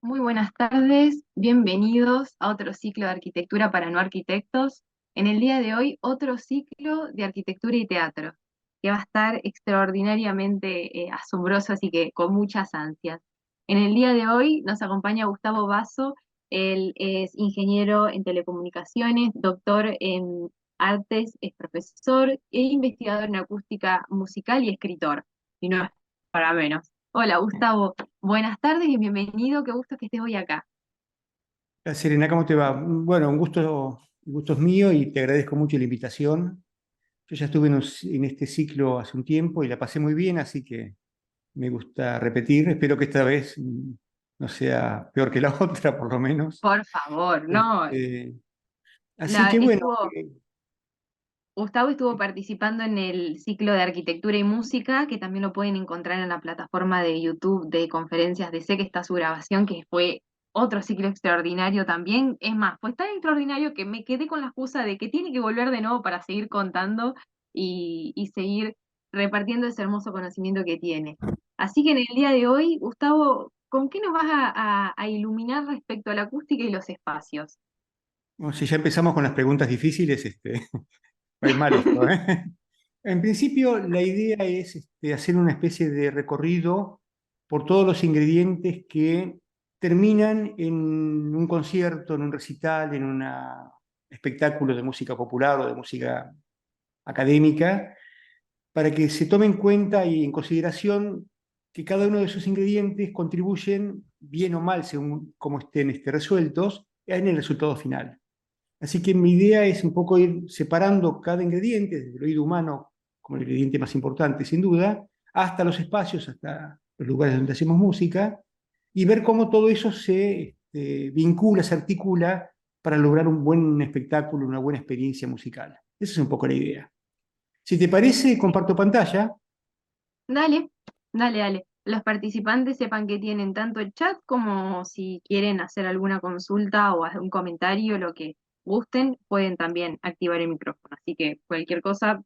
Muy buenas tardes, bienvenidos a otro ciclo de arquitectura para no arquitectos. En el día de hoy, otro ciclo de arquitectura y teatro, que va a estar extraordinariamente asombroso, así que con muchas ansias. En el día de hoy nos acompaña Gustavo Basso. Él es ingeniero en telecomunicaciones, doctor en artes, es profesor e investigador en acústica musical y escritor, y no es para menos. Hola, Gustavo. Buenas tardes y bienvenido, qué gusto que estés hoy acá. Hola, Serena, ¿cómo te va? Bueno, un gusto es mío y te agradezco mucho la invitación. Yo ya estuve en este ciclo hace un tiempo y la pasé muy bien, así que me gusta repetir. Espero que esta vez no sea peor que la otra, por lo menos. Por favor, no, Este, así que bueno, estuvo, Gustavo estuvo participando en el ciclo de arquitectura y música, que también lo pueden encontrar en la plataforma de YouTube de conferencias de C, que está su grabación, que fue otro ciclo extraordinario también. Es más, fue tan extraordinario que me quedé con la excusa de que tiene que volver de nuevo para seguir contando y seguir repartiendo ese hermoso conocimiento que tiene. Así que en el día de hoy, Gustavo, ¿con qué nos vas a iluminar respecto a la acústica y los espacios? bueno, si ya empezamos con las preguntas difíciles, va a ir mal esto, ¿eh? En principio, la idea es hacer una especie de recorrido por todos los ingredientes que terminan en un concierto, en un recital, en un espectáculo de música popular o de música académica, para que se tome en cuenta y en consideración que cada uno de esos ingredientes contribuyen, bien o mal, según cómo estén resueltos, en el resultado final. Así que mi idea es un poco ir separando cada ingrediente, desde el oído humano como el ingrediente más importante, sin duda, hasta los espacios, hasta los lugares donde hacemos música, y ver cómo todo eso se vincula, se articula para lograr un buen espectáculo, una buena experiencia musical. Esa es un poco la idea. Si te parece, comparto pantalla. Dale, dale. Los participantes sepan que tienen tanto el chat como si quieren hacer alguna consulta o algún comentario, lo que gusten, pueden también activar el micrófono. Así que cualquier cosa,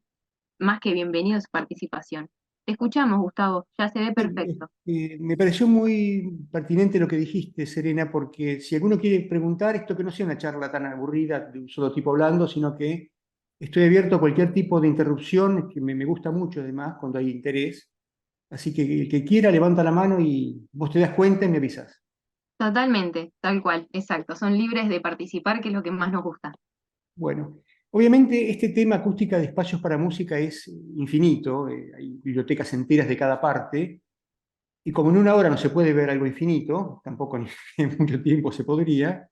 más que bienvenido a su participación. Te escuchamos, Gustavo, ya se ve perfecto. Me pareció muy pertinente lo que dijiste, Serena, porque si alguno quiere preguntar, esto que no sea una charla tan aburrida de un solo tipo hablando, sino que estoy abierto a cualquier tipo de interrupción, que me gusta mucho además cuando hay interés. Así que el que quiera levanta la mano y vos te das cuenta y me avisas. Totalmente, tal cual, exacto. Son libres de participar, que es lo que más nos gusta. Bueno, obviamente este tema acústica de espacios para música es infinito, hay bibliotecas enteras de cada parte. Y como en una hora no se puede ver algo infinito, tampoco ni en mucho tiempo se podría,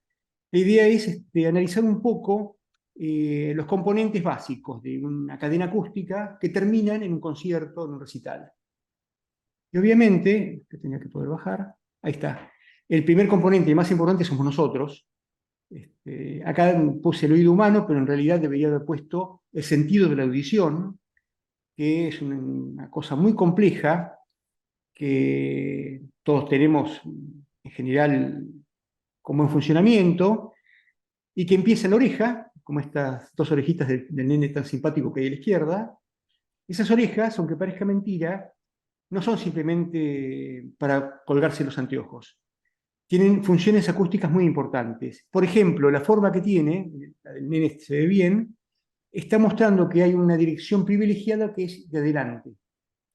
la idea es analizar un poco los componentes básicos de una cadena acústica que terminan en un concierto, en un recital. Y obviamente, que tenía que poder bajar, ahí está. El primer componente y más importante somos nosotros. Acá puse el oído humano, pero en realidad debería haber puesto el sentido de la audición, que es una cosa muy compleja que todos tenemos en general como en funcionamiento y que empieza en la oreja, como estas dos orejitas del nene tan simpático que hay a la izquierda. Esas orejas, aunque parezca mentira, no son simplemente para colgarse los anteojos. Tienen funciones acústicas muy importantes. Por ejemplo, la forma que tiene, la del nene se ve bien, está mostrando que hay una dirección privilegiada que es de adelante.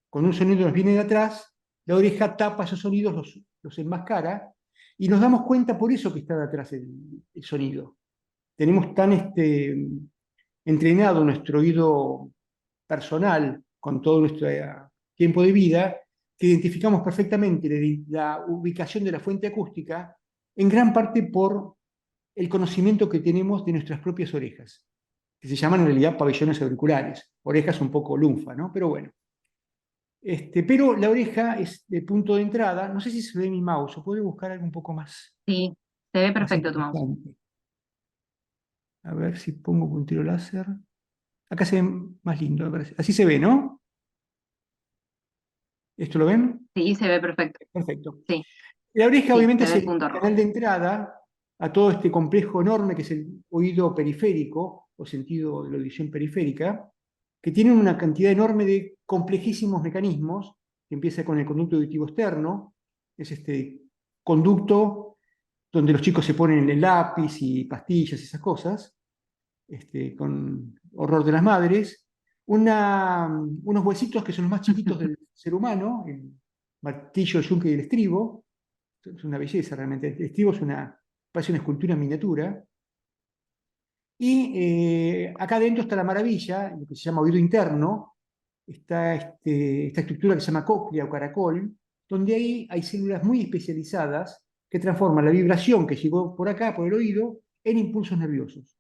Cuando un sonido nos viene de atrás, la oreja tapa esos sonidos, los enmascara, y nos damos cuenta por eso que está de atrás el sonido. Tenemos tan entrenado nuestro oído personal con todo nuestro tiempo de vida, que identificamos perfectamente la ubicación de la fuente acústica, en gran parte por el conocimiento que tenemos de nuestras propias orejas, que se llaman en realidad pabellones auriculares, orejas un poco lunfa, ¿no? Pero bueno. Pero la oreja es el punto de entrada. No sé si se ve mi mouse o puede buscar algo un poco Sí, se ve más perfecto tu mouse. interesante. A ver si pongo puntero láser. Acá se ve más lindo, me parece. Así se ve, ¿no? ¿Esto lo ven? Sí, se ve perfecto. Perfecto. Sí, La oreja sí, obviamente se es ve el el punto rojo. canal de entrada a todo este complejo enorme que es el oído periférico o sentido de la audición periférica, que tiene una cantidad enorme de complejísimos mecanismos, que empieza con el conducto auditivo externo, es este conducto donde los chicos se ponen el lápiz y pastillas y esas cosas, con horror de las madres, unos huesitos que son los más chiquitos del ser humano, el martillo, el yunque y el estribo. Es una belleza realmente. El estribo parece una escultura en miniatura. Y acá adentro está la maravilla, lo que se llama oído interno, está esta estructura que se llama cóclea o caracol, donde ahí hay células muy especializadas que transforman la vibración que llegó por acá, por el oído, en impulsos nerviosos.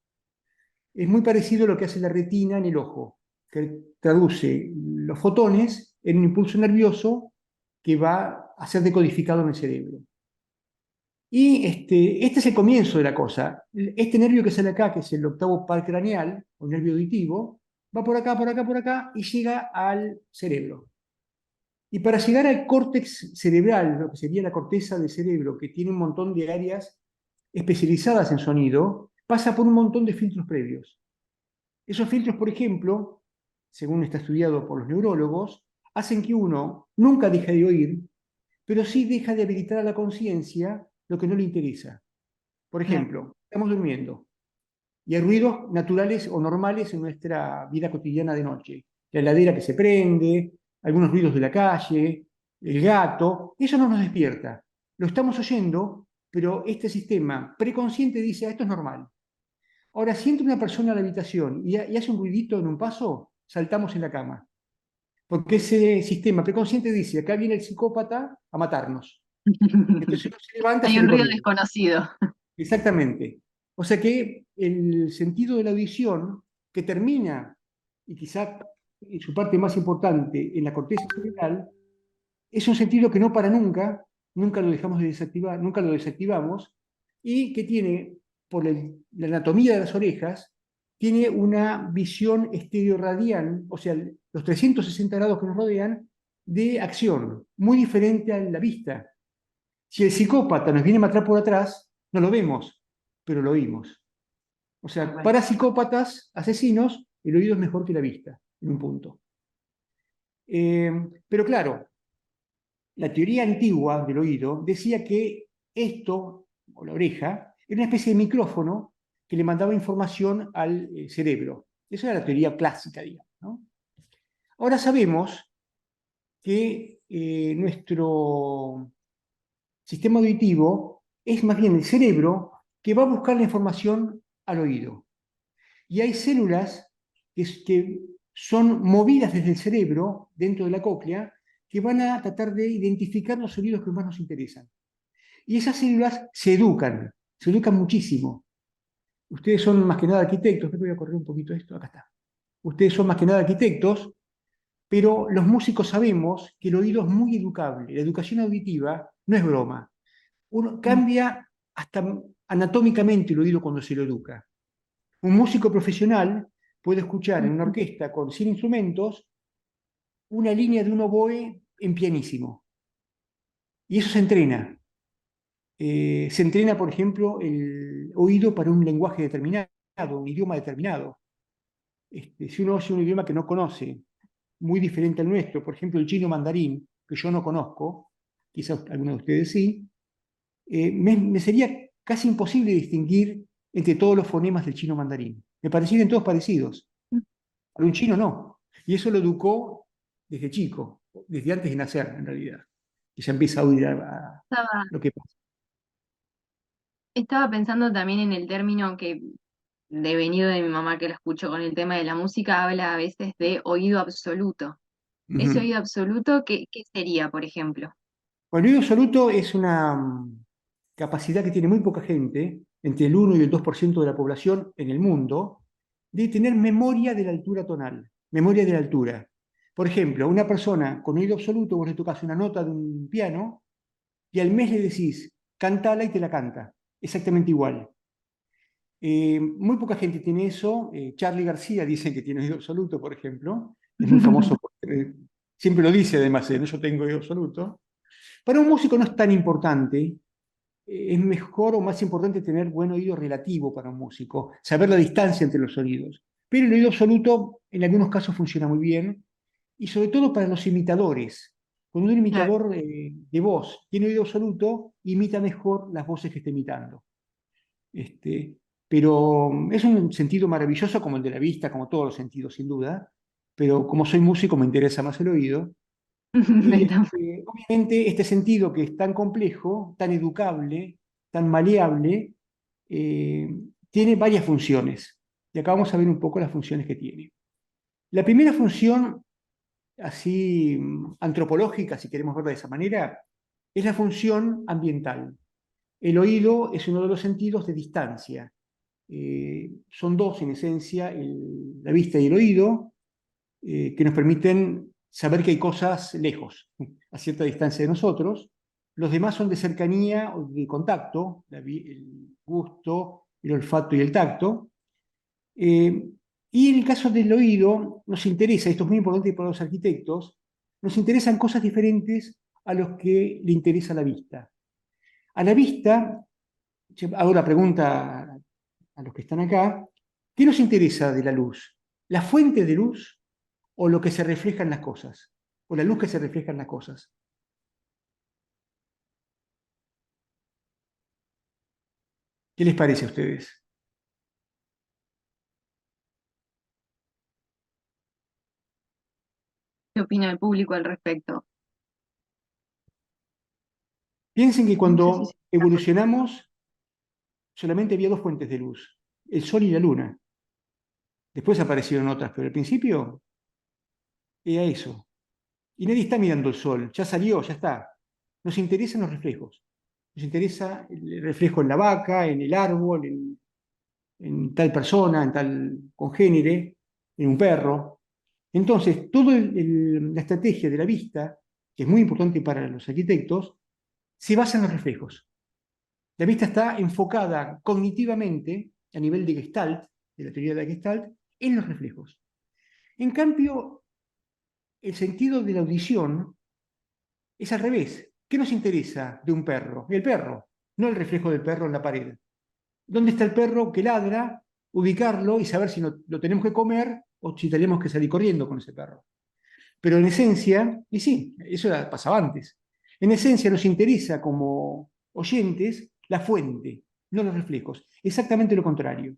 Es muy parecido a lo que hace la retina en el ojo, que traduce los fotones en un impulso nervioso que va a ser decodificado en el cerebro. Y este es el comienzo de la cosa. Este nervio que sale acá, que es el octavo par craneal, o nervio auditivo, va por acá, por acá, por acá, y llega al cerebro. Y para llegar al córtex cerebral, lo que sería la corteza del cerebro, que tiene un montón de áreas especializadas en sonido, pasa por un montón de filtros previos. Esos filtros, por ejemplo, según está estudiado por los neurólogos, hacen que uno nunca deje de oír, pero sí deja de habilitar a la conciencia lo que no le interesa. Por Claro. ejemplo, estamos durmiendo y hay ruidos naturales o normales en nuestra vida cotidiana de noche. La heladera que se prende, algunos ruidos de la calle, el gato, eso no nos despierta. Lo estamos oyendo, pero este sistema preconsciente dice, esto es normal. Ahora, si entra una persona a la habitación y hace un ruidito en un paso, saltamos en la cama. Porque ese sistema preconsciente dice, acá viene el psicópata a matarnos. Entonces uno se levanta, Hay sale un ruido corriendo. desconocido. Exactamente. O sea que el sentido de la audición, que termina, y quizá en su parte más importante, en la corteza cerebral, es un sentido que no para nunca, nunca lo dejamos de desactivar, nunca lo desactivamos, y que tiene, por la anatomía de las orejas, tiene una visión estereoradial, o sea, los 360 grados que nos rodean, de acción, muy diferente a la vista. Si el psicópata nos viene a matar por atrás, no lo vemos, pero lo oímos. O Tal sea, cual. para psicópatas, asesinos, el oído es mejor que la vista, en un punto. Eh, pero claro, la teoría antigua del oído decía que esto, o la oreja, era una especie de micrófono que le mandaba información al cerebro. Esa era la teoría clásica, digamos, ¿no? Ahora sabemos que nuestro sistema auditivo es más bien el cerebro que va a buscar la información al oído. Y hay células que son movidas desde el cerebro, dentro de la cóclea, que van a tratar de identificar los sonidos que más nos interesan. Y esas células se educan muchísimo. Ustedes son más que nada arquitectos, voy a correr un poquito esto, acá está. Ustedes son más que nada arquitectos, pero los músicos sabemos que el oído es muy educable. La educación auditiva no es broma. Uno cambia hasta anatómicamente el oído cuando se lo educa. Un músico profesional puede escuchar en una orquesta con 100 instrumentos una línea de un oboe en pianísimo. Y eso se entrena. Se entrena, por ejemplo, el oído para un lenguaje determinado, un idioma determinado. Si uno oye un idioma que no conoce, muy diferente al nuestro, por ejemplo, el chino mandarín, que yo no conozco, quizás algunos de ustedes sí, me sería casi imposible distinguir entre todos los fonemas del chino mandarín. Me parecieron todos parecidos. Para un chino no. Y eso lo educó desde chico, desde antes de nacer, en realidad. Y ya empieza a oír Estaba, lo que pasa. estaba pensando también en el término que devenido de mi mamá que lo escucho con el tema de la música, habla a veces de oído absoluto. Ese Ujú. oído absoluto, ¿qué sería, por ejemplo? Bueno, el oído absoluto es una capacidad que tiene muy poca gente, entre el 1 y el 2% de la población en el mundo, de tener memoria de la altura tonal, memoria de la altura. Por ejemplo, una persona con oído absoluto, vos le tocas una nota de un piano y al mes le decís, cantala y te la canta, exactamente igual. Muy poca gente tiene eso. Charly García dice que tiene oído absoluto, por ejemplo. Es muy famoso, siempre lo dice además, ¿no? Yo tengo oído absoluto. Para un músico no es tan importante, es mejor o más importante tener buen oído relativo para un músico, saber la distancia entre los sonidos. Pero el oído absoluto en algunos casos funciona muy bien, y sobre todo para los imitadores. Cuando un claro. imitador de voz tiene oído absoluto, imita mejor las voces que está imitando. Este, pero es un sentido maravilloso como el de la vista, como todos los sentidos, sin duda. Pero como soy músico, me interesa más el oído. Y obviamente este sentido que es tan complejo, tan educable, tan maleable, eh, tiene varias funciones. Y acá vamos a ver un poco las funciones que tiene. La primera función, así antropológica, si queremos verla de esa manera, es la función ambiental. El oído es uno de los sentidos de distancia. Son dos en esencia, la vista y el oído, que nos permiten saber que hay cosas lejos, a cierta distancia de nosotros. Los demás son de cercanía o de contacto, el gusto, el olfato y el tacto. Eh, y en el caso del oído, nos interesa, esto es muy importante para los arquitectos, nos interesan cosas diferentes a los que le interesa la vista. A la vista, hago la pregunta a los que están acá, ¿qué nos interesa de la luz? ¿La fuente de luz o lo que se refleja en las cosas? ¿O la luz que se refleja en las cosas? ¿Qué les parece a ustedes? ¿Qué opina el público al respecto? Piensen que No sé si se cuando está escuchando. evolucionamos solamente había dos fuentes de luz, el sol y la luna. Después aparecieron otras, pero al principio era eso. Y nadie está mirando el sol, ya salió, ya está. Nos interesan los reflejos. Nos interesa el reflejo en la vaca, en el árbol, en tal persona, en tal congénere, en un perro. Entonces, toda la estrategia de la vista, que es muy importante para los arquitectos, se basa en los reflejos. La vista está enfocada cognitivamente, a nivel de Gestalt, de la teoría de la Gestalt, en los reflejos. En cambio, el sentido de la audición es al revés. ¿Qué nos interesa de un perro? El perro, no el reflejo del perro en la pared. ¿Dónde está el perro que ladra? Ubicarlo y saber si lo tenemos que comer o si tenemos que salir corriendo con ese perro. Pero en esencia, y sí, eso pasaba antes, en esencia nos interesa como oyentes la fuente, no los reflejos. Exactamente lo contrario.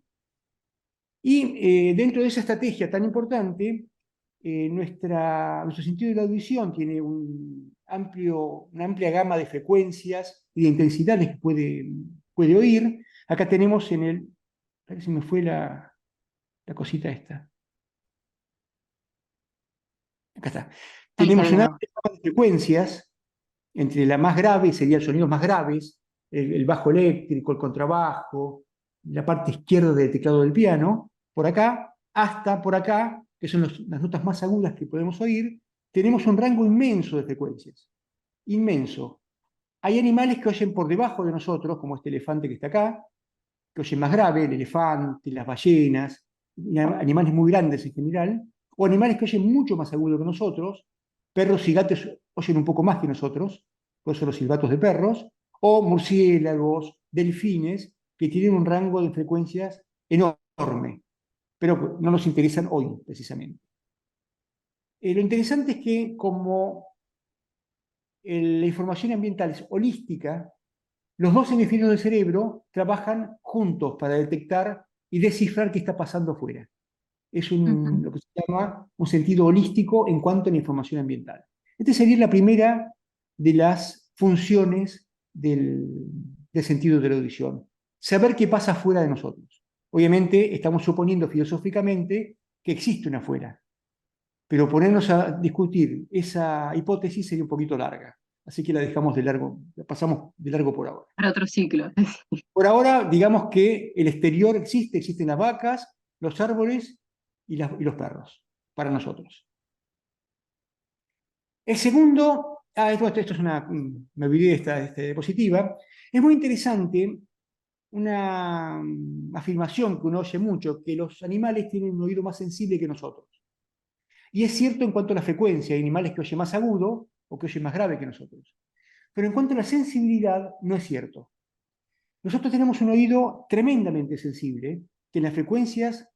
Y dentro de esa estrategia tan importante, nuestro sentido de la audición tiene una amplia gama de frecuencias y de intensidades que puede oír. Acá tenemos en el... A ver si me fue la cosita esta. Acá está. Ahí la Tenemos una veo. amplia gama de frecuencias, entre la más grave serían sonidos más graves, el bajo eléctrico, el contrabajo, la parte izquierda del teclado del piano, por acá, hasta por acá, que son las notas más agudas que podemos oír, tenemos un rango inmenso de frecuencias, inmenso. Hay animales que oyen por debajo de nosotros, como este elefante que está acá, que oyen más grave, el elefante, las ballenas, animales muy grandes en general, o animales que oyen mucho más agudo que nosotros, perros y gatos oyen un poco más que nosotros, por eso los silbatos de perros, o murciélagos, delfines, que tienen un rango de frecuencias enorme, pero no nos interesan hoy, precisamente. Lo interesante es que como la información ambiental es holística, los dos hemisferios del cerebro trabajan juntos para detectar y descifrar qué está pasando afuera. Es Ujú. lo que se llama un sentido holístico en cuanto a la información ambiental. Esta sería la primera de las funciones del sentido de la audición. Saber qué pasa fuera de nosotros. Obviamente estamos suponiendo filosóficamente que existe una afuera, pero ponernos a discutir esa hipótesis sería un poquito larga. Así que la dejamos de largo, la pasamos de largo por ahora. Para otro ciclo. Por ahora, digamos que el exterior existe, existen las vacas, los árboles y los perros, para nosotros. El segundo, esto es me olvidé de esta diapositiva, es muy interesante una afirmación que uno oye mucho, que los animales tienen un oído más sensible que nosotros. Y es cierto en cuanto a la frecuencia, hay animales que oyen más agudo o que oyen más grave que nosotros. Pero en cuanto a la sensibilidad, no es cierto. Nosotros tenemos un oído tremendamente sensible, que en las frecuencias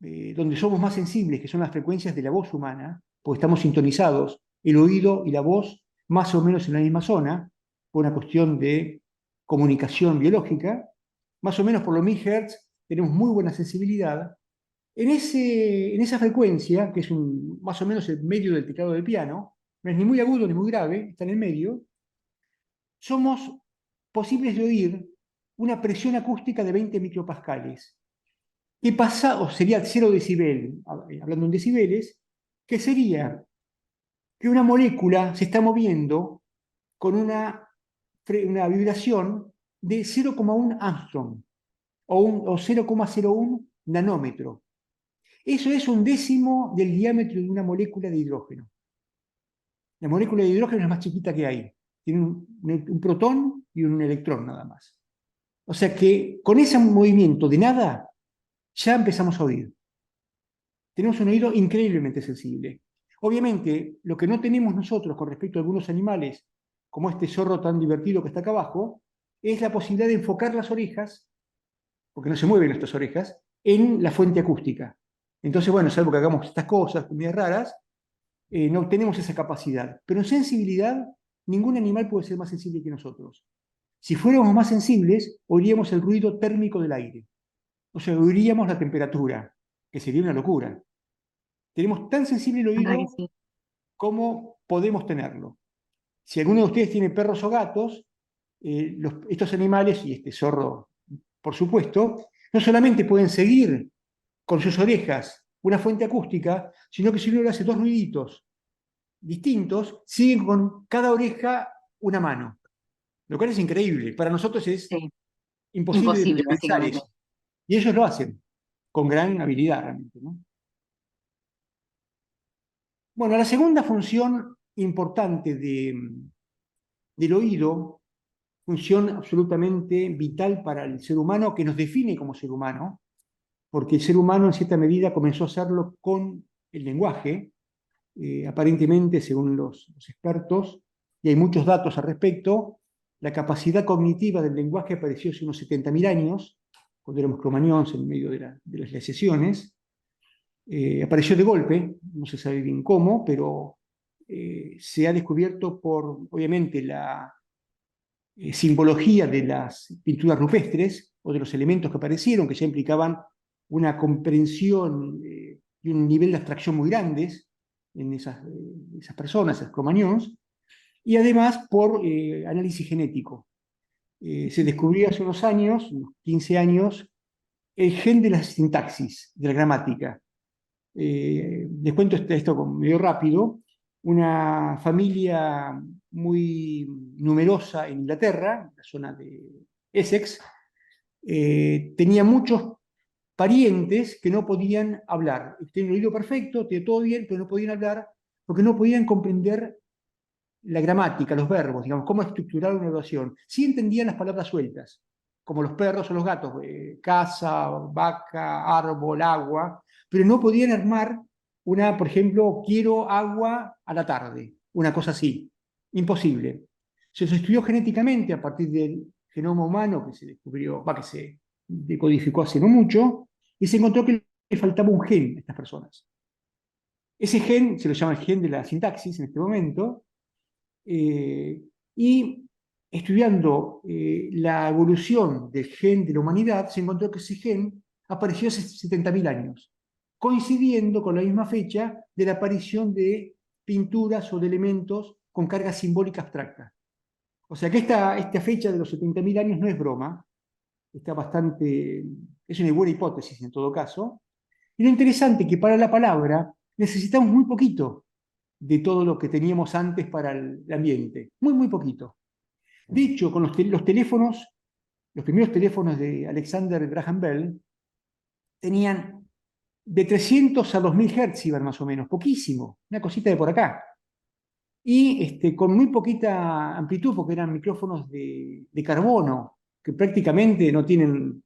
donde somos más sensibles, que son las frecuencias de la voz humana, porque estamos sintonizados el oído y la voz más o menos en la misma zona, por una cuestión de comunicación biológica. Más o menos por los 1000 Hz tenemos muy buena sensibilidad. En esa frecuencia, que es más o menos el medio del teclado del piano, no es ni muy agudo ni muy grave, está en el medio, somos posibles de oír una presión acústica de 20 micropascales, que pasa, o sería 0 decibel, hablando en decibeles, que sería que una molécula se está moviendo con una vibración de 0,1 Armstrong o 0,01 nanómetro. Eso es un décimo del diámetro de una molécula de hidrógeno. La molécula de hidrógeno es la más chiquita que hay. Tiene un protón y un electrón nada más. O sea que con ese movimiento de nada ya empezamos a oír. Tenemos un oído increíblemente sensible. Obviamente, lo que no tenemos nosotros con respecto a algunos animales, como este zorro tan divertido que está acá abajo, es la posibilidad de enfocar las orejas, porque no se mueven nuestras orejas, en la fuente acústica. Entonces, bueno, salvo que hagamos estas cosas, comidas raras, no tenemos esa capacidad. Pero en sensibilidad, ningún animal puede ser más sensible que nosotros. Si fuéramos más sensibles, oiríamos el ruido térmico del aire. O sea, oiríamos la temperatura, que sería una locura. Tenemos tan sensible el La verdad que oído sí. como podemos tenerlo. Si alguno de ustedes tiene perros o gatos, estos animales, y este zorro, por supuesto, no solamente pueden seguir con sus orejas una fuente acústica, sino que si uno le hace dos ruiditos distintos, siguen con cada oreja una mano. Lo cual es increíble. Para nosotros es Sí, imposible imposible, de pensar básicamente. eso. Y ellos lo hacen con gran habilidad realmente, ¿no? Bueno, la segunda función importante del oído, función absolutamente vital para el ser humano, que nos define como ser humano, porque el ser humano en cierta medida comenzó a hacerlo con el lenguaje, aparentemente, según los expertos, y hay muchos datos al respecto, la capacidad cognitiva del lenguaje apareció hace unos 70.000 años, cuando éramos cromañones en medio de las glaciaciones. Apareció de golpe, no se sabe bien cómo, pero se ha descubierto por, obviamente, la simbología de las pinturas rupestres o de los elementos que aparecieron, que ya implicaban una comprensión y un nivel de abstracción muy grandes en esas personas, esas cromañons, y además por análisis genético. Se descubrió hace unos años, unos 15 años, el gen de la sintaxis, de la gramática. Les cuento esto medio rápido. Una familia muy numerosa en Inglaterra, la zona de Essex, tenía muchos parientes que no podían hablar. Tenían el oído perfecto, tenían todo bien, pero no podían hablar porque no podían comprender la gramática, los verbos, digamos, cómo estructurar una oración. Sí entendían las palabras sueltas, como los perros o los gatos, casa, vaca, árbol, agua, pero no podían armar por ejemplo, quiero agua a la tarde, una cosa así. Imposible. Se estudió genéticamente a partir del genoma humano que se descubrió, que se decodificó hace no mucho, y se encontró que le faltaba un gen a estas personas. Ese gen se lo llama el gen de la sintaxis en este momento, y estudiando la evolución del gen de la humanidad, se encontró que ese gen apareció hace 70.000 años, coincidiendo con la misma fecha de la aparición de pinturas o de elementos con carga simbólica abstracta. O sea que esta fecha de los 70.000 años no es broma, está bastante, es una buena hipótesis en todo caso. Y lo interesante es que para la palabra necesitamos muy poquito de todo lo que teníamos antes para el ambiente. Muy, muy poquito. De hecho, con los teléfonos, los primeros teléfonos de Alexander Graham Bell, tenían de 300 a 2000 Hz, iban más o menos, poquísimo, una cosita de por acá. Y con muy poquita amplitud, porque eran micrófonos de carbono, que prácticamente no tienen,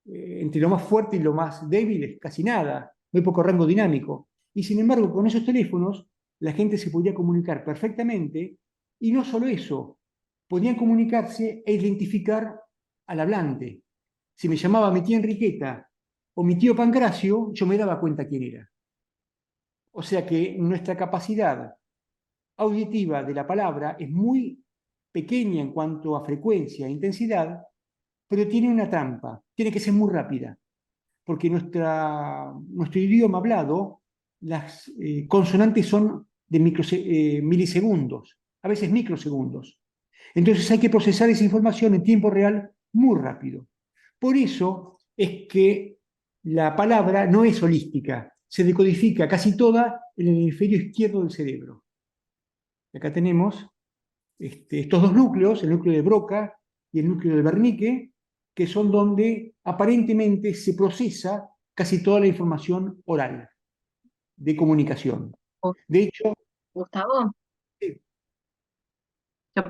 entre lo más fuerte y lo más débil, es casi nada, muy poco rango dinámico. Y sin embargo, con esos teléfonos, la gente se podía comunicar perfectamente, y no solo eso, podían comunicarse e identificar al hablante. Si me llamaba mi tía Enriqueta o mi tío Pancracio, yo me daba cuenta quién era. O sea que nuestra capacidad auditiva de la palabra es muy pequeña en cuanto a frecuencia e intensidad, pero tiene una trampa, tiene que ser muy rápida, porque nuestro idioma hablado, las consonantes son de milisegundos, a veces microsegundos. Entonces hay que procesar esa información en tiempo real muy rápido. Por eso es que la palabra no es holística, se decodifica casi toda en el hemisferio izquierdo del cerebro. Acá tenemos estos dos núcleos, el núcleo de Broca y el núcleo de Wernicke, que son donde aparentemente se procesa casi toda la información oral de comunicación. Gu- De hecho, Gustavo, sí, yo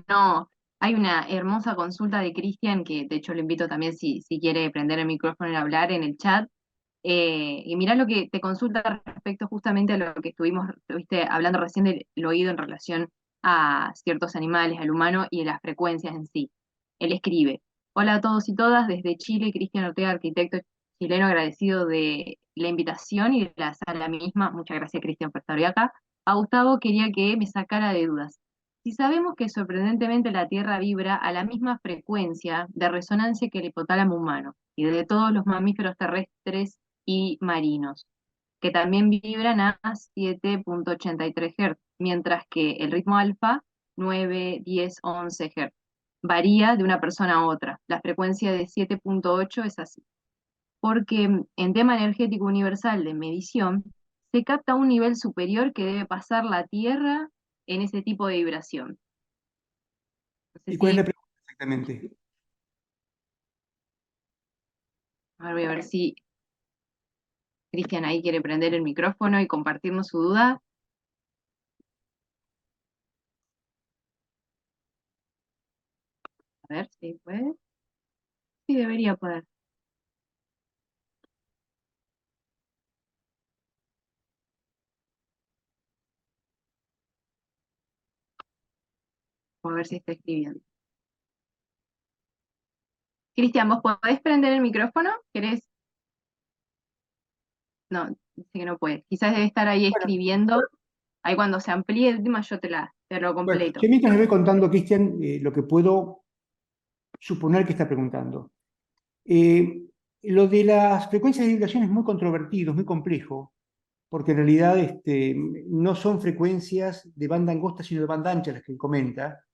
no, hay una hermosa consulta de Cristian que de hecho lo invito también si quiere prender el micrófono y hablar en el chat. Y mirá lo que te consulta respecto justamente a lo que estuviste hablando recién del oído en relación a ciertos animales, al humano y a las frecuencias en sí. Él escribe: Hola a todos y todas, desde Chile, Cristian Ortega, arquitecto chileno, agradecido de la invitación y de la sala misma. Muchas gracias, Cristian, por estar hoy acá. A Gustavo quería que me sacara de dudas. Si sabemos que sorprendentemente la Tierra vibra a la misma frecuencia de resonancia que el hipotálamo humano y de todos los mamíferos terrestres y marinos, que también vibran a 7.83 Hz, mientras que el ritmo alfa, 9, 10, 11 Hz, varía de una persona a otra. La frecuencia de 7.8 es así, porque en tema energético universal de medición, se capta un nivel superior que debe pasar la Tierra en ese tipo de vibración. No sé ¿y cuál es la si, pregunta exactamente? a ver, voy a ver si Cristian ahí quiere prender el micrófono y compartirnos su duda. A ver si puede. Sí, debería poder. A ver si está escribiendo. Cristian, ¿vos podés prender el micrófono? ¿Querés? No, dice que no puede. Quizás debe estar ahí Bueno, escribiendo. Ahí cuando se amplíe el tema yo te lo bueno, completo. yo mientras le voy contando, Cristian, lo que puedo suponer que está preguntando. Eh, lo de las frecuencias de vibración es muy controvertido, es muy complejo, porque en realidad no son frecuencias de banda angosta, sino de banda ancha las que él comenta.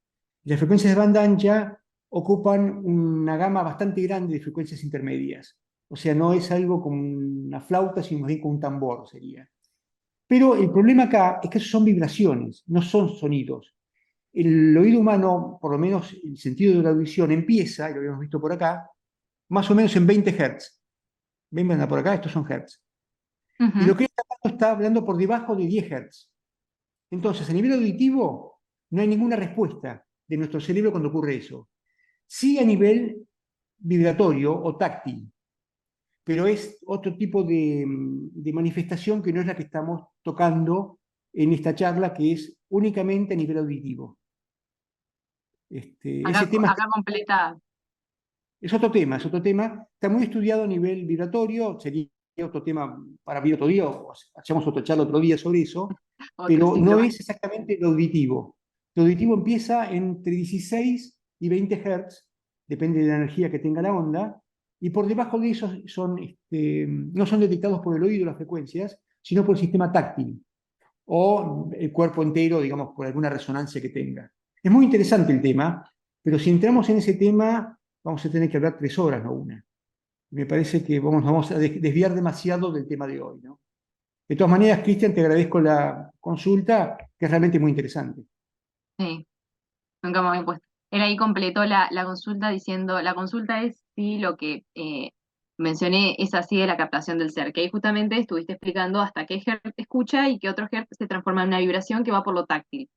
Las frecuencias de banda ancha ocupan una gama bastante grande de frecuencias intermedias. O sea, no es algo como una flauta, sino más bien como un tambor sería. Pero el problema acá es que eso son vibraciones, no son sonidos. El oído humano, por lo menos el sentido de la audición, empieza, y lo habíamos visto por acá, más o menos en 20 Hz. Ven, anda por acá, estos son Hz. Y lo Ujú. que está hablando por debajo de 10 Hz. Entonces, a nivel auditivo, no hay ninguna respuesta de nuestro cerebro cuando ocurre eso. Sí a nivel vibratorio o táctil, pero es otro tipo de manifestación que no es la que estamos tocando en esta charla, que es únicamente a nivel auditivo. Acá, Ese tema acá completa. es otro tema, está muy estudiado a nivel vibratorio, sería otro tema para abrir otro día, o hacemos otra charla otro día sobre eso, Otro pero ciclo no más. es exactamente lo auditivo. Lo auditivo empieza entre 16 y 20 Hz, depende de la energía que tenga la onda, y por debajo de eso no son detectados por el oído las frecuencias, sino por el sistema táctil o el cuerpo entero, digamos, por alguna resonancia que tenga. Es muy interesante el tema, pero si entramos en ese tema, vamos a tener que hablar 3 horas, no una. Me parece que vamos a desviar demasiado del tema de hoy, ¿no? De todas maneras, Cristian, te agradezco la consulta, que es realmente muy interesante. Sí, nunca me había puesto. Él ahí completó la consulta diciendo, la consulta es si lo que mencioné es así de la captación del ser, que ahí justamente estuviste explicando hasta qué hertz escucha y qué otro hertz se transforma en una vibración que va por lo táctil.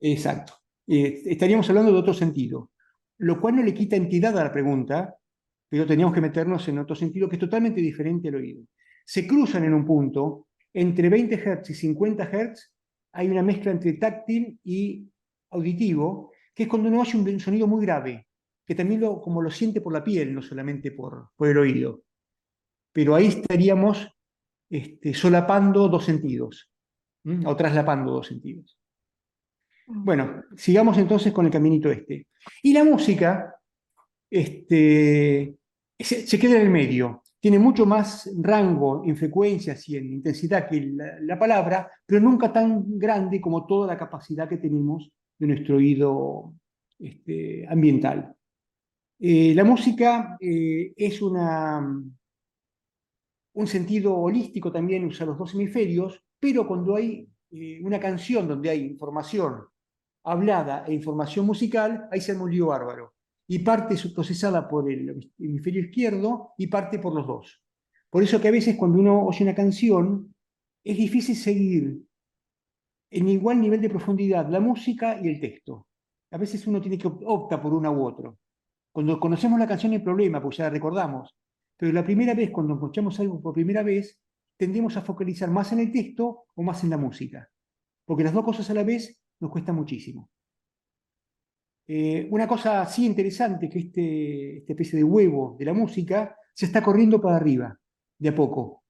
Exacto. Estaríamos hablando de otro sentido, lo cual no le quita entidad a la pregunta, pero teníamos que meternos en otro sentido que es totalmente diferente al oído. Se cruzan en un punto, entre 20 Hz y 50 Hz hay una mezcla entre táctil y auditivo, que es cuando uno oye un sonido muy grave, que también como lo siente por la piel, no solamente por el oído. Pero ahí estaríamos solapando dos sentidos, o traslapando dos sentidos. Bueno, sigamos entonces con el caminito este. Y la música se queda en el medio. Tiene mucho más rango en frecuencias y en intensidad que la palabra, pero nunca tan grande como toda la capacidad que tenemos de nuestro oído ambiental. La música es un sentido holístico también, usa los dos hemisferios, pero cuando hay una canción donde hay información hablada e información musical, ahí se arma un lío bárbaro. Y parte es procesada por el hemisferio izquierdo y parte por los dos. Por eso que a veces cuando uno oye una canción, es difícil seguir en igual nivel de profundidad la música y el texto. A veces uno tiene que opta por una u otro. Cuando conocemos la canción no hay problema, porque ya la recordamos. Pero la primera vez, cuando escuchamos algo por primera vez, tendemos a focalizar más en el texto o más en la música. Porque las dos cosas a la vez nos cuesta muchísimo. Una cosa así interesante que esta especie de huevo de la música se está corriendo para arriba, de a poco.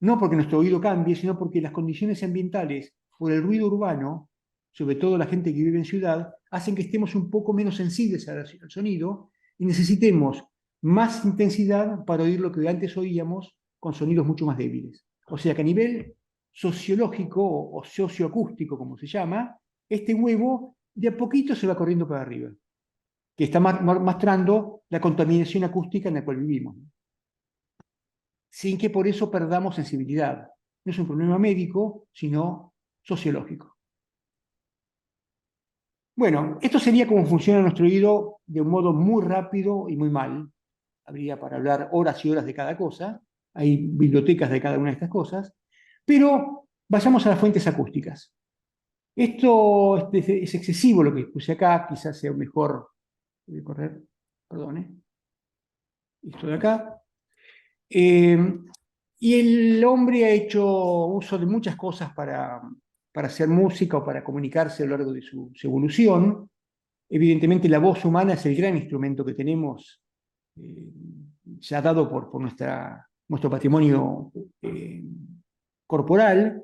No porque nuestro oído cambie, sino porque las condiciones ambientales por el ruido urbano, sobre todo la gente que vive en ciudad, hacen que estemos un poco menos sensibles al sonido y necesitemos más intensidad para oír lo que antes oíamos con sonidos mucho más débiles. O sea que a nivel sociológico o socioacústico, como se llama, este huevo de a poquito se va corriendo para arriba, que está mostrando la contaminación acústica en la cual vivimos, sin que por eso perdamos sensibilidad. No es un problema médico, sino sociológico. Bueno, esto sería cómo funciona nuestro oído de un modo muy rápido y muy mal. Habría para hablar horas y horas de cada cosa. Hay bibliotecas de cada una de estas cosas. Pero vayamos a las fuentes acústicas. Esto es excesivo lo que puse acá, quizás sea mejor. Voy a correr, perdone. Esto de acá. Eh, y el hombre ha hecho uso de muchas cosas para hacer música o para comunicarse a lo largo de su evolución. Evidentemente la voz humana es el gran instrumento que tenemos, eh, ya dado por nuestro patrimonio corporal,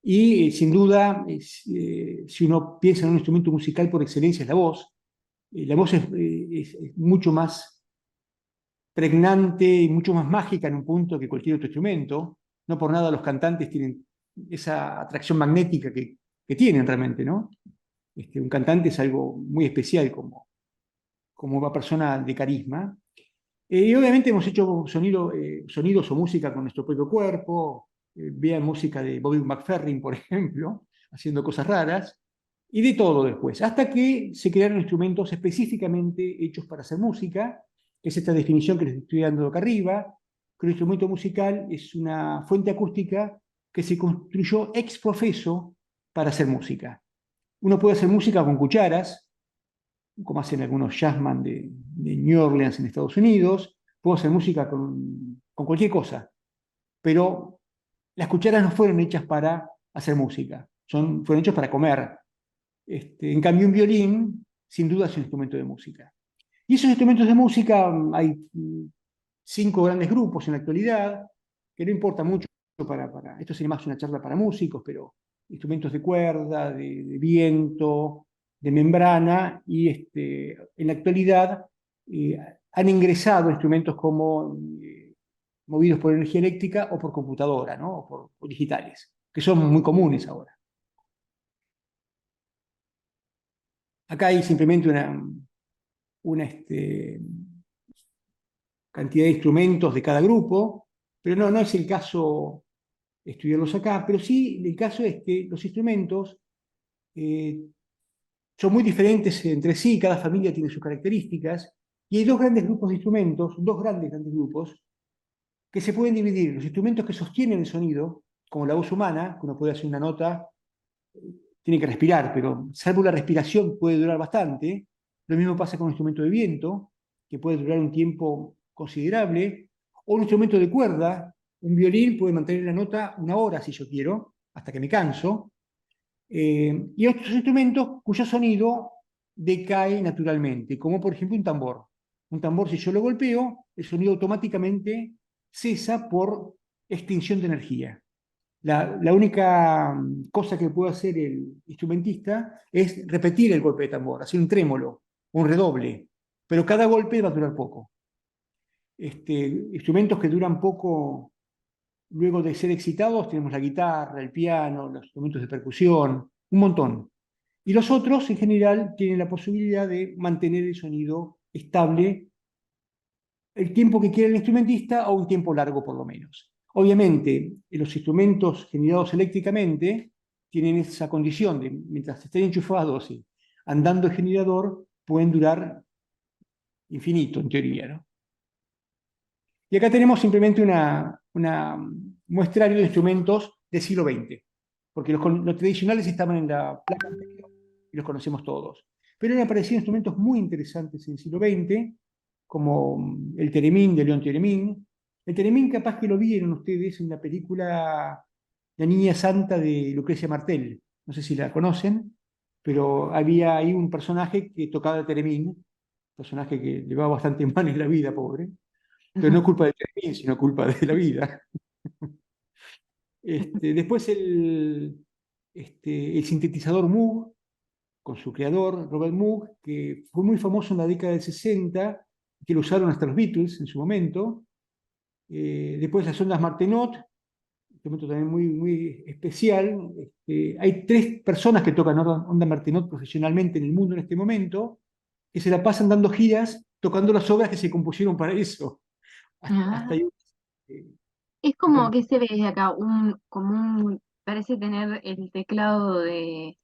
y sin duda, si uno piensa en un instrumento musical por excelencia es la voz. La voz es mucho más pregnante y mucho más mágica en un punto que cualquier otro instrumento. No por nada los cantantes tienen esa atracción magnética que tienen realmente, ¿no? Un cantante es algo muy especial como una persona de carisma. Y obviamente hemos hecho sonidos o música con nuestro propio cuerpo. Vean música de Bobby McFerrin, por ejemplo, haciendo cosas raras. Y de todo después, hasta que se crearon instrumentos específicamente hechos para hacer música, que es esta definición que les estoy dando acá arriba, que un instrumento musical es una fuente acústica que se construyó ex profeso para hacer música. Uno puede hacer música con cucharas, como hacen algunos jazzman de New Orleans en Estados Unidos. Puedo hacer música con cualquier cosa, pero las cucharas no fueron hechas para hacer música, fueron hechas para comer. En cambio, un violín, sin duda, es un instrumento de música. Y esos instrumentos de música, hay 5 grandes grupos en la actualidad, que no importa mucho esto sería más una charla para músicos, pero instrumentos de cuerda, de viento, de membrana, y en la actualidad eh, han ingresado instrumentos como movidos por energía eléctrica o por computadora, ¿no? o digitales, que son muy comunes ahora. Acá hay simplemente una cantidad de instrumentos de cada grupo, pero no es el caso estudiarlos acá, pero sí el caso es que los instrumentos eh, son muy diferentes entre sí, cada familia tiene sus características, y hay dos grandes grupos de instrumentos, dos grandes grupos, que se pueden dividir. Los instrumentos que sostienen el sonido, como la voz humana, que uno puede hacer una nota, tiene que respirar, pero salvo la respiración puede durar bastante. Lo mismo pasa con un instrumento de viento, que puede durar un tiempo considerable, o un instrumento de cuerda. Un violín puede mantener la nota una hora si yo quiero, hasta que me canso. Y otros instrumentos cuyo sonido decae naturalmente, como por ejemplo un tambor. Un tambor, si yo lo golpeo, el sonido automáticamente cesa por extinción de energía. La única cosa que puede hacer el instrumentista es repetir el golpe de tambor, hacer un trémolo, un redoble, pero cada golpe va a durar poco. Instrumentos que duran poco luego de ser excitados, tenemos la guitarra, el piano, los instrumentos de percusión, un montón. Y los otros, en general, tienen la posibilidad de mantener el sonido estable el tiempo que quiera el instrumentista o un tiempo largo por lo menos. Obviamente, los instrumentos generados eléctricamente tienen esa condición de, mientras estén enchufados y andando el generador, pueden durar infinito en teoría, ¿no? Y acá tenemos simplemente una muestrario de instrumentos del siglo XX, porque los tradicionales estaban en la placa anterior y los conocemos todos. Pero han aparecido instrumentos muy interesantes en el siglo XX, como el teremín de León Teremín. El teremín capaz que lo vieron ustedes en la película La Niña Santa de Lucrecia Martel. No sé si la conocen, pero había ahí un personaje que tocaba el teremín, personaje que le va bastante mal en la vida, pobre, pero no culpa del teremín, sino culpa de la vida. Después el sintetizador Moog, con su creador, Robert Moog, que fue muy famoso en la década del 60, que lo usaron hasta los Beatles en su momento. Después las ondas Martenot, un instrumento también muy, muy especial. Hay tres personas que tocan onda Martenot profesionalmente en el mundo en este momento, que se la pasan dando giras, tocando las obras que se compusieron para eso. Hasta Ah, ahí. eh, es acá- como que se ve desde acá, como parece tener el teclado de,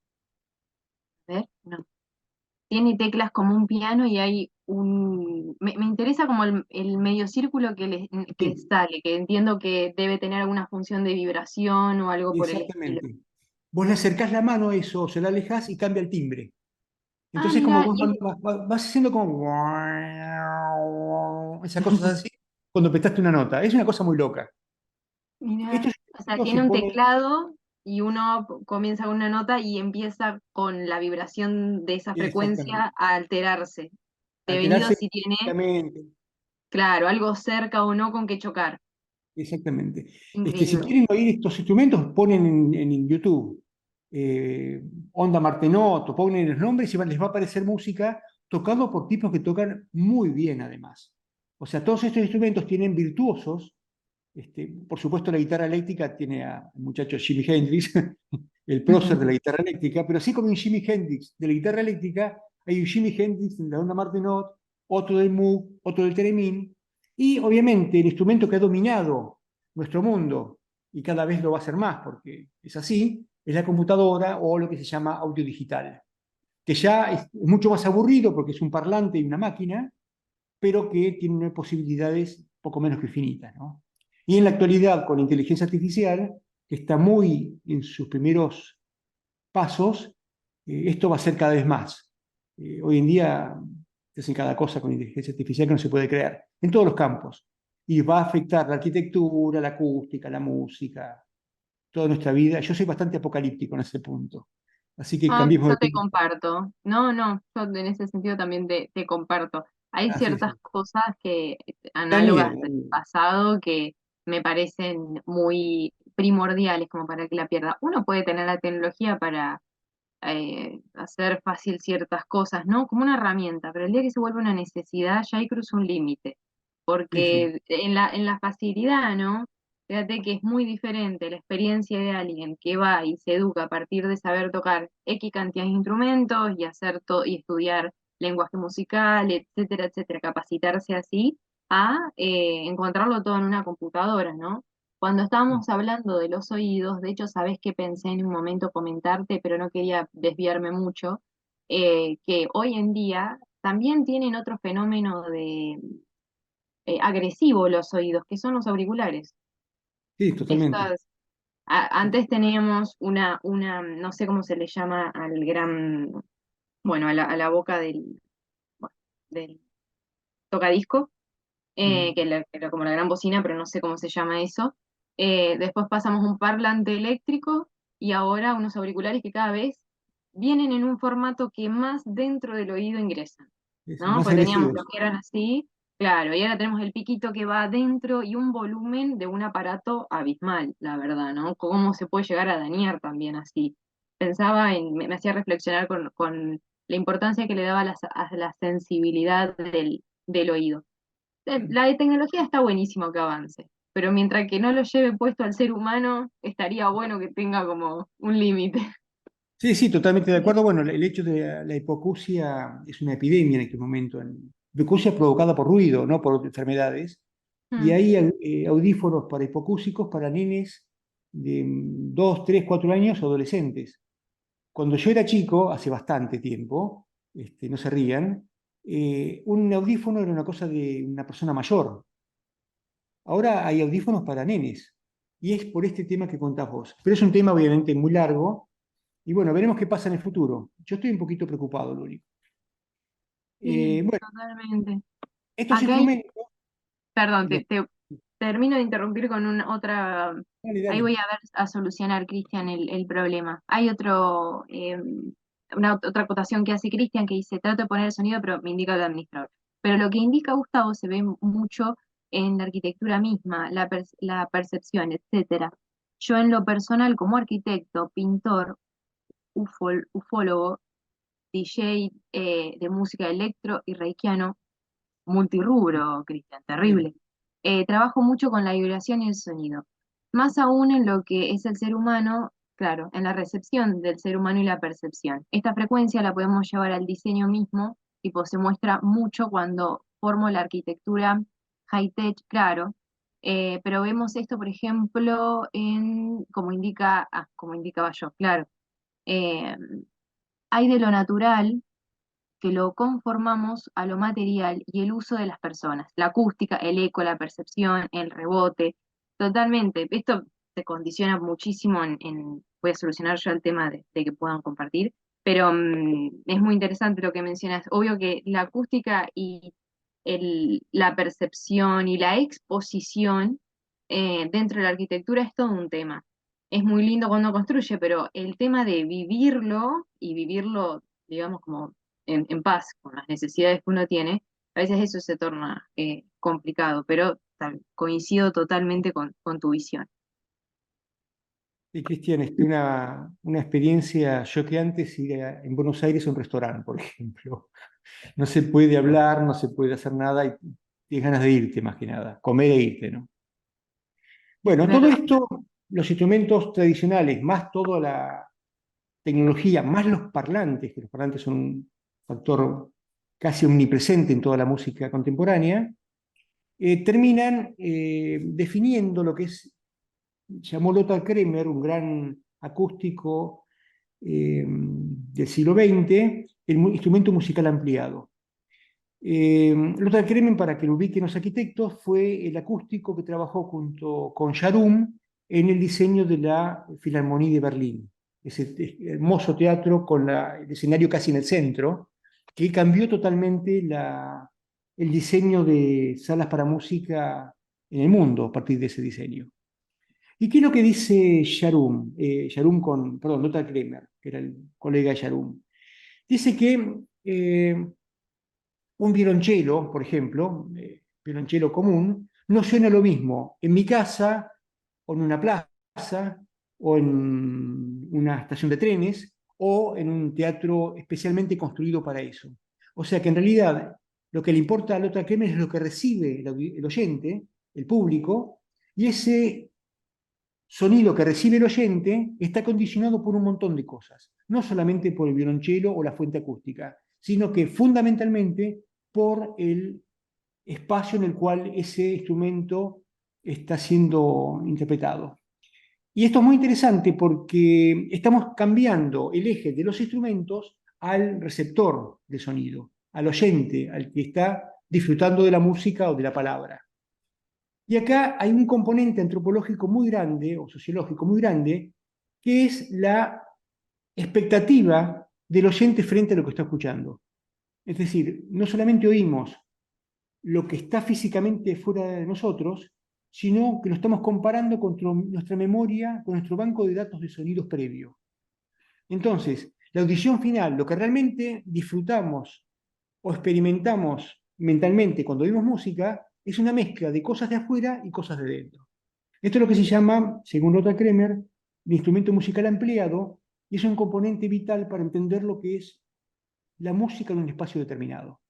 a ver, no, tiene teclas como un piano y hay me interesa como el medio círculo que sí, sale, que entiendo que debe tener alguna función de vibración o algo por el estilo. exactamente. Vos le acercás la mano a eso, se la alejas y cambia el timbre. Ah, Entonces, como mira, vos vas haciendo como esas cosas así cuando prestaste una nota. Es una cosa muy loca. mira, Estos o sea, instrumentos se tiene un ponen teclado y uno comienza con una nota y empieza con la vibración de esa exactamente, frecuencia a alterarse, devenido alterarse si tiene, exactamente, claro, algo cerca o no con que chocar. exactamente. Si Increíble. quieren oír estos instrumentos, ponen en YouTube Onda Martenot, o ponen los nombres y les va a aparecer música tocado por tipos que tocan muy bien además. O sea, todos estos instrumentos tienen virtuosos. Por supuesto, la guitarra eléctrica tiene al muchacho Jimi Hendrix, el prócer de la guitarra eléctrica, pero así como un Jimi Hendrix de la guitarra eléctrica, hay un Jimi Hendrix de la onda Martenot, otro del Moog, otro del Theremin, y obviamente el instrumento que ha dominado nuestro mundo, y cada vez lo va a hacer más, porque es así, es la computadora o lo que se llama audio digital, que ya es mucho más aburrido porque es un parlante y una máquina, pero que tiene posibilidades poco menos que infinitas, ¿no? Y en la actualidad, con la inteligencia artificial, que está muy en sus primeros pasos, esto va a ser cada vez más. Hoy en día se hace cada cosa con inteligencia artificial que no se puede crear, en todos los campos. Y va a afectar la arquitectura, la acústica, la música, toda nuestra vida. Yo soy bastante apocalíptico en ese punto. Así que Ah, cambiemos yo de te tema. comparto. No, no, yo en ese sentido también te comparto. Hay Ah, sí, ciertas sí. cosas que Da miedo, análogas da del miedo. pasado que me parecen muy primordiales como para que la pierda. Uno puede tener la tecnología para hacer fácil ciertas cosas, ¿no? Como una herramienta, pero el día que se vuelve una necesidad, ya ahí cruza un límite, Sí, sí. porque en la facilidad, ¿no? Fíjate que es muy diferente la experiencia de alguien que va y se educa a partir de saber tocar X cantidad de instrumentos y hacer todo y estudiar lenguaje musical, etcétera, etcétera, capacitarse así, a encontrarlo todo en una computadora, ¿no? Cuando estábamos hablando de los oídos, de hecho, sabes que pensé en un momento comentarte, pero no quería desviarme mucho, que hoy en día también tienen otro fenómeno de agresivo los oídos, que son los auriculares. Sí, totalmente. Estas, antes teníamos no sé cómo se le llama al gran, bueno, a la boca bueno, del tocadisco, Mm. que era como la gran bocina, pero no sé cómo se llama eso. Después pasamos un parlante eléctrico y ahora unos auriculares que cada vez vienen en un formato que más dentro del oído ingresan, ¿no? Más Pues teníamos agresivos. los que eran así. Claro, y ahora tenemos el piquito que va adentro y un volumen de un aparato abismal, la verdad, ¿no? Cómo se puede llegar a dañar también así. Pensaba me hacía reflexionar con la importancia que le daba a la sensibilidad del oído. La de tecnología está buenísimo que avance, pero mientras que no lo lleve puesto al ser humano, estaría bueno que tenga como un límite. Sí, sí, totalmente de acuerdo. Bueno, el hecho de la hipoacusia es una epidemia en este momento. Hipoacusia provocada por ruido, no por enfermedades. Y Mm, hay audífonos para hipocúsicos para nenes de 2, 3, 4 años, adolescentes. Cuando yo era chico, hace bastante tiempo, no se rían, un audífono era una cosa de una persona mayor. Ahora hay audífonos para nenes. Y es por este tema que contás vos. Pero es un tema obviamente muy largo. Y bueno, veremos qué pasa en el futuro. Yo estoy un poquito preocupado, lo único. sí, Bueno, totalmente. estos Acá hay, instrumentos, perdón, los, te termino de interrumpir con otra. dale, Ahí dale. voy a ver a solucionar, Cristian, el problema. Hay otra acotación que hace Cristian que dice, trato de poner el sonido, pero me indica el administrador. Pero lo que indica Gustavo se ve mucho en la arquitectura misma, la percepción, etcétera. Yo en lo personal, como arquitecto, pintor, ufólogo, DJ de música electro y reikiano, multirrubro, Cristian, Bien. terrible. Trabajo mucho con la vibración y el sonido, más aún en lo que es el ser humano, claro, en la recepción del ser humano y la percepción. Esta frecuencia la podemos llevar al diseño mismo, tipo se muestra mucho cuando formo la arquitectura high-tech, claro, pero vemos esto, por ejemplo, como indicaba yo, claro, eh, hay de lo natural que lo conformamos a lo material y el uso de las personas, la acústica, el eco, la percepción, el rebote, totalmente. Esto se condiciona muchísimo voy a solucionar yo el tema de que puedan compartir, pero es muy interesante lo que mencionas. Obvio que la acústica y la percepción y la exposición dentro de la arquitectura es todo un tema. Es muy lindo cuando construye, pero el tema de vivirlo y vivirlo, digamos, como en paz con las necesidades que uno tiene, a veces eso se torna complicado, pero coincido totalmente con tu visión. Y Cristian, una experiencia choqueante es ir en Buenos Aires a un restaurante, por ejemplo. No se puede hablar, no se puede hacer nada y tienes ganas de irte más que nada, comer e irte, ¿no? Bueno, todo ¿Verdad? esto, los instrumentos tradicionales, más toda la tecnología, más los parlantes, que los parlantes son un factor casi omnipresente en toda la música contemporánea, terminan definiendo lo que llamó Lothar Kremer, un gran acústico del siglo XX, el instrumento musical ampliado. Lothar Kremen, para que lo ubiquen los arquitectos, fue el acústico que trabajó junto con Sharum en el diseño de la Filarmonía de Berlín, ese hermoso teatro con el escenario casi en el centro, que cambió totalmente el diseño de salas para música en el mundo a partir de ese diseño. ¿Y qué es lo que dice Sharum? Perdón, Lothar Kremer, que era el colega de Sharum. Dice que un violonchelo, por ejemplo, violonchelo común, no suena lo mismo en mi casa, o en una plaza, o en una estación de trenes, o en un teatro especialmente construido para eso. O sea que en realidad lo que le importa al otro Kremer es lo que recibe el oyente, el público, y ese sonido que recibe el oyente está condicionado por un montón de cosas, no solamente por el violonchelo o la fuente acústica, sino que fundamentalmente por el espacio en el cual ese instrumento está siendo interpretado. Y esto es muy interesante porque estamos cambiando el eje de los instrumentos al receptor de sonido, al oyente, al que está disfrutando de la música o de la palabra. Y acá hay un componente antropológico muy grande, o sociológico muy grande, que es la expectativa del oyente frente a lo que está escuchando. Es decir, no solamente oímos lo que está físicamente fuera de nosotros, sino que lo estamos comparando con nuestra memoria, con nuestro banco de datos de sonidos previo. Entonces, la audición final, lo que realmente disfrutamos o experimentamos mentalmente cuando oímos música es una mezcla de cosas de afuera y cosas de dentro. Esto es lo que se llama, según Lothar Kremer, el instrumento musical ampliado, y es un componente vital para entender lo que es la música en un espacio determinado.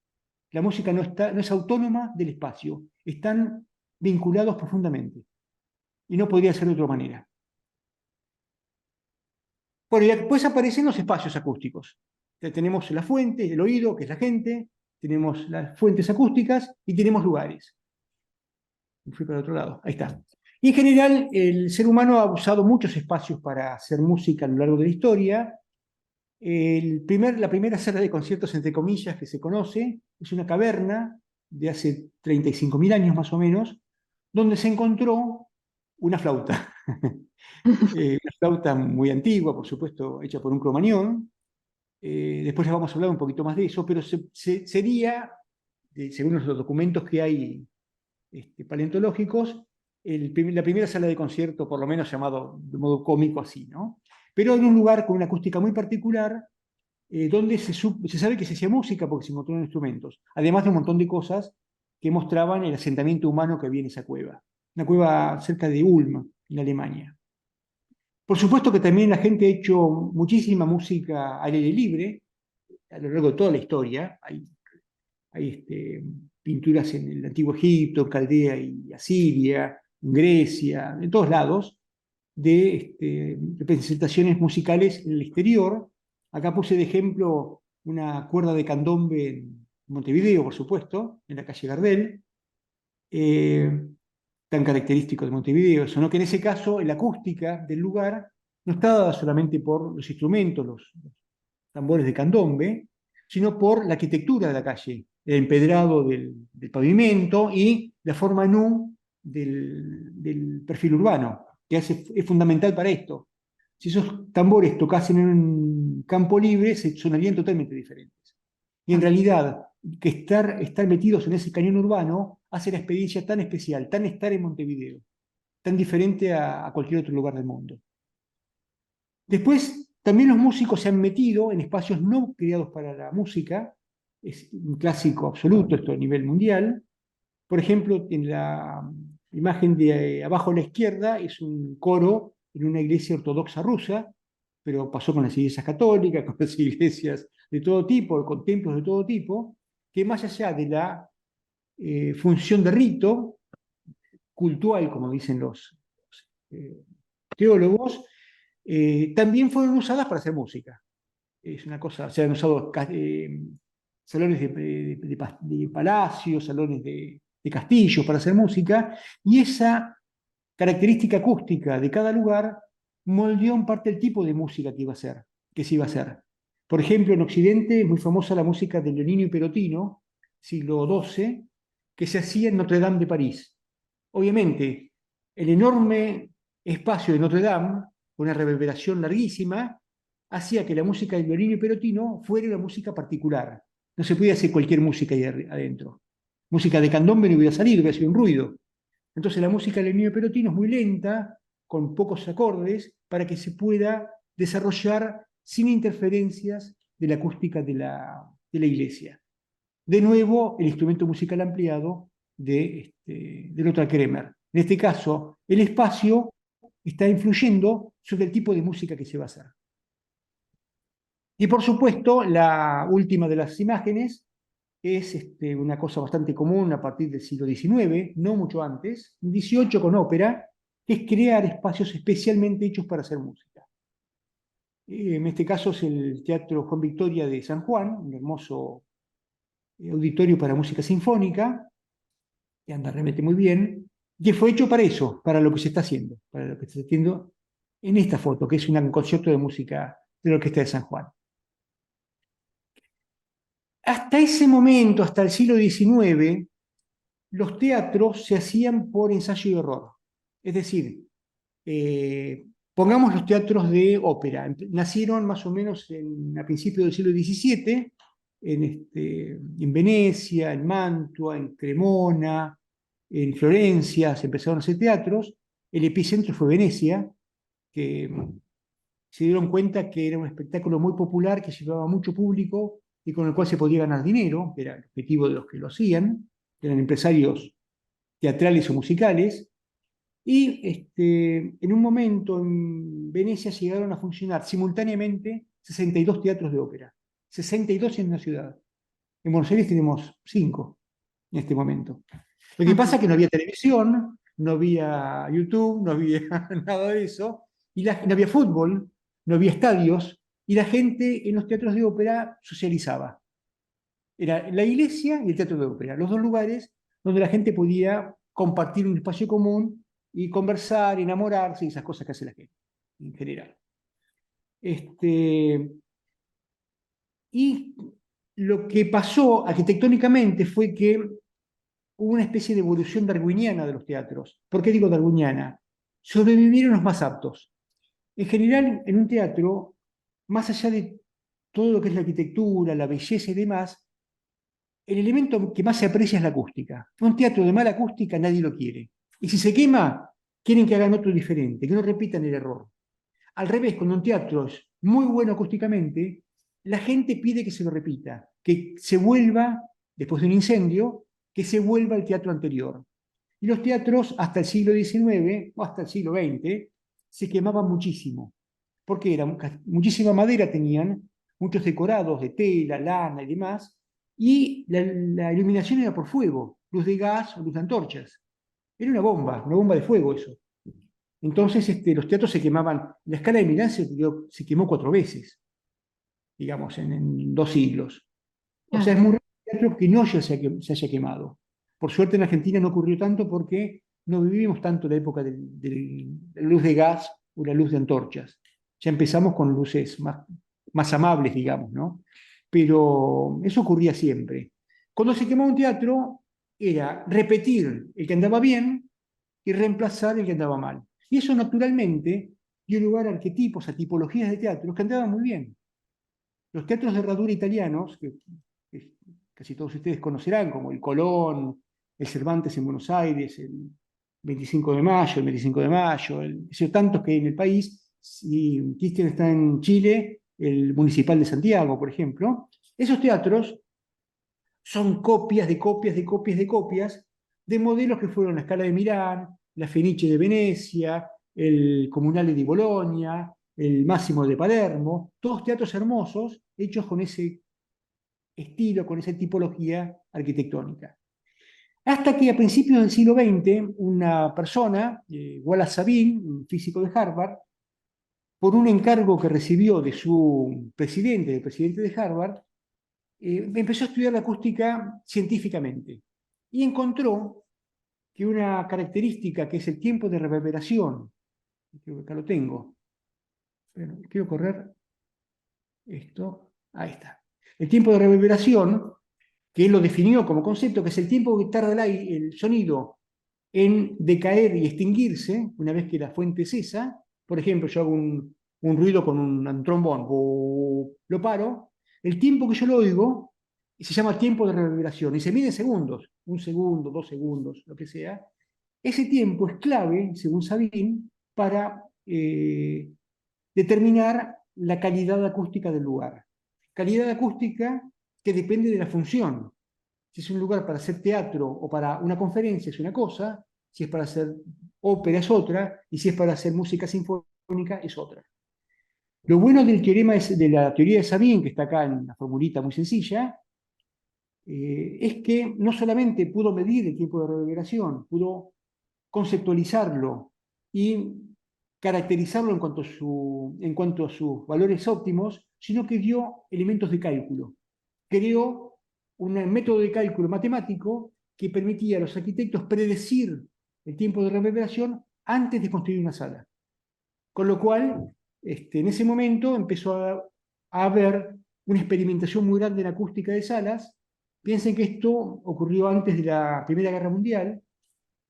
La música no es autónoma del espacio, están vinculados profundamente, y no podría ser de otra manera. Bueno, y después aparecen los espacios acústicos. Tenemos la fuente, el oído, que es la gente, tenemos las fuentes acústicas y tenemos lugares. Me fui para el otro lado, ahí está. Y en general, el ser humano ha usado muchos espacios para hacer música a lo largo de la historia. La primera sala de conciertos, entre comillas, que se conoce, es una caverna de hace 35.000 años más o menos, donde se encontró una flauta. Una flauta muy antigua, por supuesto, hecha por un cromañón. Después les vamos a hablar un poquito más de eso, pero sería, según los documentos que hay paleontológicos, la primera sala de concierto, por lo menos llamado de modo cómico así, ¿no? Pero en un lugar con una acústica muy particular, donde se sabe que se hacía música porque se encontraron instrumentos, además de un montón de cosas que mostraban el asentamiento humano que había en esa cueva. Una cueva cerca de Ulm, en Alemania. Por supuesto que también la gente ha hecho muchísima música al aire libre, a lo largo de toda la historia. Hay pinturas en el antiguo Egipto, en Caldea y Asiria, en Grecia, en todos lados, de representaciones musicales en el exterior. Acá puse de ejemplo una cuerda de candombe en Montevideo, por supuesto, en la calle Gardel, eh, tan característico de Montevideo, sino que en ese caso la acústica del lugar no está dada solamente por los instrumentos, los tambores de candombe, sino por la arquitectura de la calle, el empedrado del pavimento y la forma nu del perfil urbano, que es fundamental para esto. Si esos tambores tocasen en un campo libre, sonarían totalmente diferentes. Y en realidad, que estar metidos en ese cañón urbano hace la experiencia tan especial, tan estar en Montevideo, tan diferente a cualquier otro lugar del mundo. Después, también los músicos se han metido en espacios no creados para la música, es un clásico absoluto esto a nivel mundial. Por ejemplo, en la imagen de abajo a la izquierda es un coro en una iglesia ortodoxa rusa, pero pasó con las iglesias católicas, con las iglesias de todo tipo, con templos de todo tipo, que más allá de la función de rito cultural, como dicen los teólogos, también fueron usadas para hacer música. Es una cosa, se han usado salones de palacios, salones de castillos para hacer música, y esa característica acústica de cada lugar moldeó en parte el tipo de música que iba a ser, que se iba a hacer. Por ejemplo, en Occidente es muy famosa la música de Leonino y Perotino, siglo XII, que se hacía en Notre Dame de París. Obviamente, el enorme espacio de Notre Dame, con una reverberación larguísima, hacía que la música de violín y perotino fuera una música particular. No se podía hacer cualquier música ahí adentro. Música de candombe no hubiera salido, hubiera sido un ruido. Entonces la música de violín y perotino es muy lenta, con pocos acordes, para que se pueda desarrollar sin interferencias de la acústica de la iglesia. De nuevo, el instrumento musical ampliado de Lothar Kremer. En este caso, el espacio está influyendo sobre el tipo de música que se va a hacer. Y por supuesto, la última de las imágenes es una cosa bastante común a partir del siglo XIX, no mucho antes, XVIII con ópera, que es crear espacios especialmente hechos para hacer música. En este caso es el Teatro Juan Victoria de San Juan, un hermoso auditorio para música sinfónica, que anda realmente muy bien, que fue hecho para eso, para lo que se está haciendo, para lo que se está haciendo en esta foto, que es un concierto de música de la Orquesta de San Juan. Hasta ese momento, hasta el siglo XIX, los teatros se hacían por ensayo y error. Es decir, pongamos los teatros de ópera. Nacieron más o menos a principios del siglo XVII, en Venecia, en Mantua, en Cremona, en Florencia, se empezaron a hacer teatros. El epicentro fue Venecia, que se dieron cuenta que era un espectáculo muy popular, que llevaba mucho público y con el cual se podía ganar dinero, que era el objetivo de los que lo hacían, que eran empresarios teatrales o musicales, y en un momento en Venecia llegaron a funcionar simultáneamente 62 teatros de ópera, 62 en una ciudad. En Buenos Aires tenemos 5 en este momento. Lo que pasa Ujú. es que no había televisión, no había YouTube, no había nada de eso, y no había fútbol, no había estadios, y la gente en los teatros de ópera socializaba. Era la iglesia y el teatro de ópera, los dos lugares donde la gente podía compartir un espacio común y conversar, enamorarse y esas cosas que hace la gente en general. Este, y lo que pasó arquitectónicamente fue que hubo una especie de evolución darwiniana de los teatros. ¿Por qué digo darwiniana? Sobrevivieron los más aptos. En general, en un teatro, más allá de todo lo que es la arquitectura, la belleza y demás, el elemento que más se aprecia es la acústica. Un teatro de mala acústica nadie lo quiere. Y si se quema, quieren que hagan otro diferente, que no repitan el error. Al revés, cuando un teatro es muy bueno acústicamente, la gente pide que se lo repita, que se vuelva, después de un incendio, que se vuelva al teatro anterior. Y los teatros hasta el siglo XIX o hasta el siglo XX se quemaban muchísimo, porque era muchísima madera tenían, muchos decorados de tela, lana y demás, y la iluminación era por fuego, luz de gas o luz de antorchas. Era una bomba de fuego eso. Entonces los teatros se quemaban, la escala de Milán se quemó 4 veces, digamos, en 2 siglos. O sea, es Claro. muy raro el teatro que no se haya quemado. Por suerte en Argentina no ocurrió tanto porque no vivimos tanto la época de la luz de gas o la luz de antorchas. Ya empezamos con luces más amables, digamos, ¿no? Pero eso ocurría siempre. Cuando se quemaba un teatro, era repetir el que andaba bien y reemplazar el que andaba mal. Y eso naturalmente dio lugar a arquetipos, a tipologías de teatros que andaban muy bien. Los teatros de herradura italianos, que casi todos ustedes conocerán, como el Colón, el Cervantes en Buenos Aires, el 25 de mayo, el 25 de mayo, tantos que hay en el país, y Cristian está en Chile, el Municipal de Santiago, por ejemplo. Esos teatros son copias de copias de copias de copias de modelos que fueron la Scala de Milán, la Fenice de Venecia, el Comunale di Bologna, el Máximo de Palermo, todos teatros hermosos hechos con ese estilo, con esa tipología arquitectónica. Hasta que a principios del siglo XX, una persona, Wallace Sabine, un físico de Harvard, por un encargo que recibió de su presidente, del presidente de Harvard, empezó a estudiar la acústica científicamente y encontró que una característica que es el tiempo de reverberación, creo que acá lo tengo, pero quiero correr esto, ahí está. El tiempo de reverberación, que él lo definió como concepto, que es el tiempo que tarda el sonido en decaer y extinguirse una vez que la fuente cesa. Por ejemplo, yo hago un ruido con un trombón, lo paro, el tiempo que yo lo oigo se llama tiempo de reverberación y se mide en segundos, 1 segundo, 2 segundos, lo que sea. Ese tiempo es clave, según Sabine, para determinar la calidad acústica del lugar. Calidad acústica que depende de la función. Si es un lugar para hacer teatro o para una conferencia es una cosa, si es para hacer ópera es otra, y si es para hacer música sinfónica es otra. Lo bueno del teorema de la teoría de Sabine, que está acá en una formulita muy sencilla, es que no solamente pudo medir el tiempo de reverberación, pudo conceptualizarlo y caracterizarlo en cuanto a sus valores óptimos, sino que dio elementos de cálculo. Creó un método de cálculo matemático que permitía a los arquitectos predecir el tiempo de reverberación antes de construir una sala. Con lo cual, en ese momento empezó a haber una experimentación muy grande en acústica de salas. Piensen que esto ocurrió antes de la Primera Guerra Mundial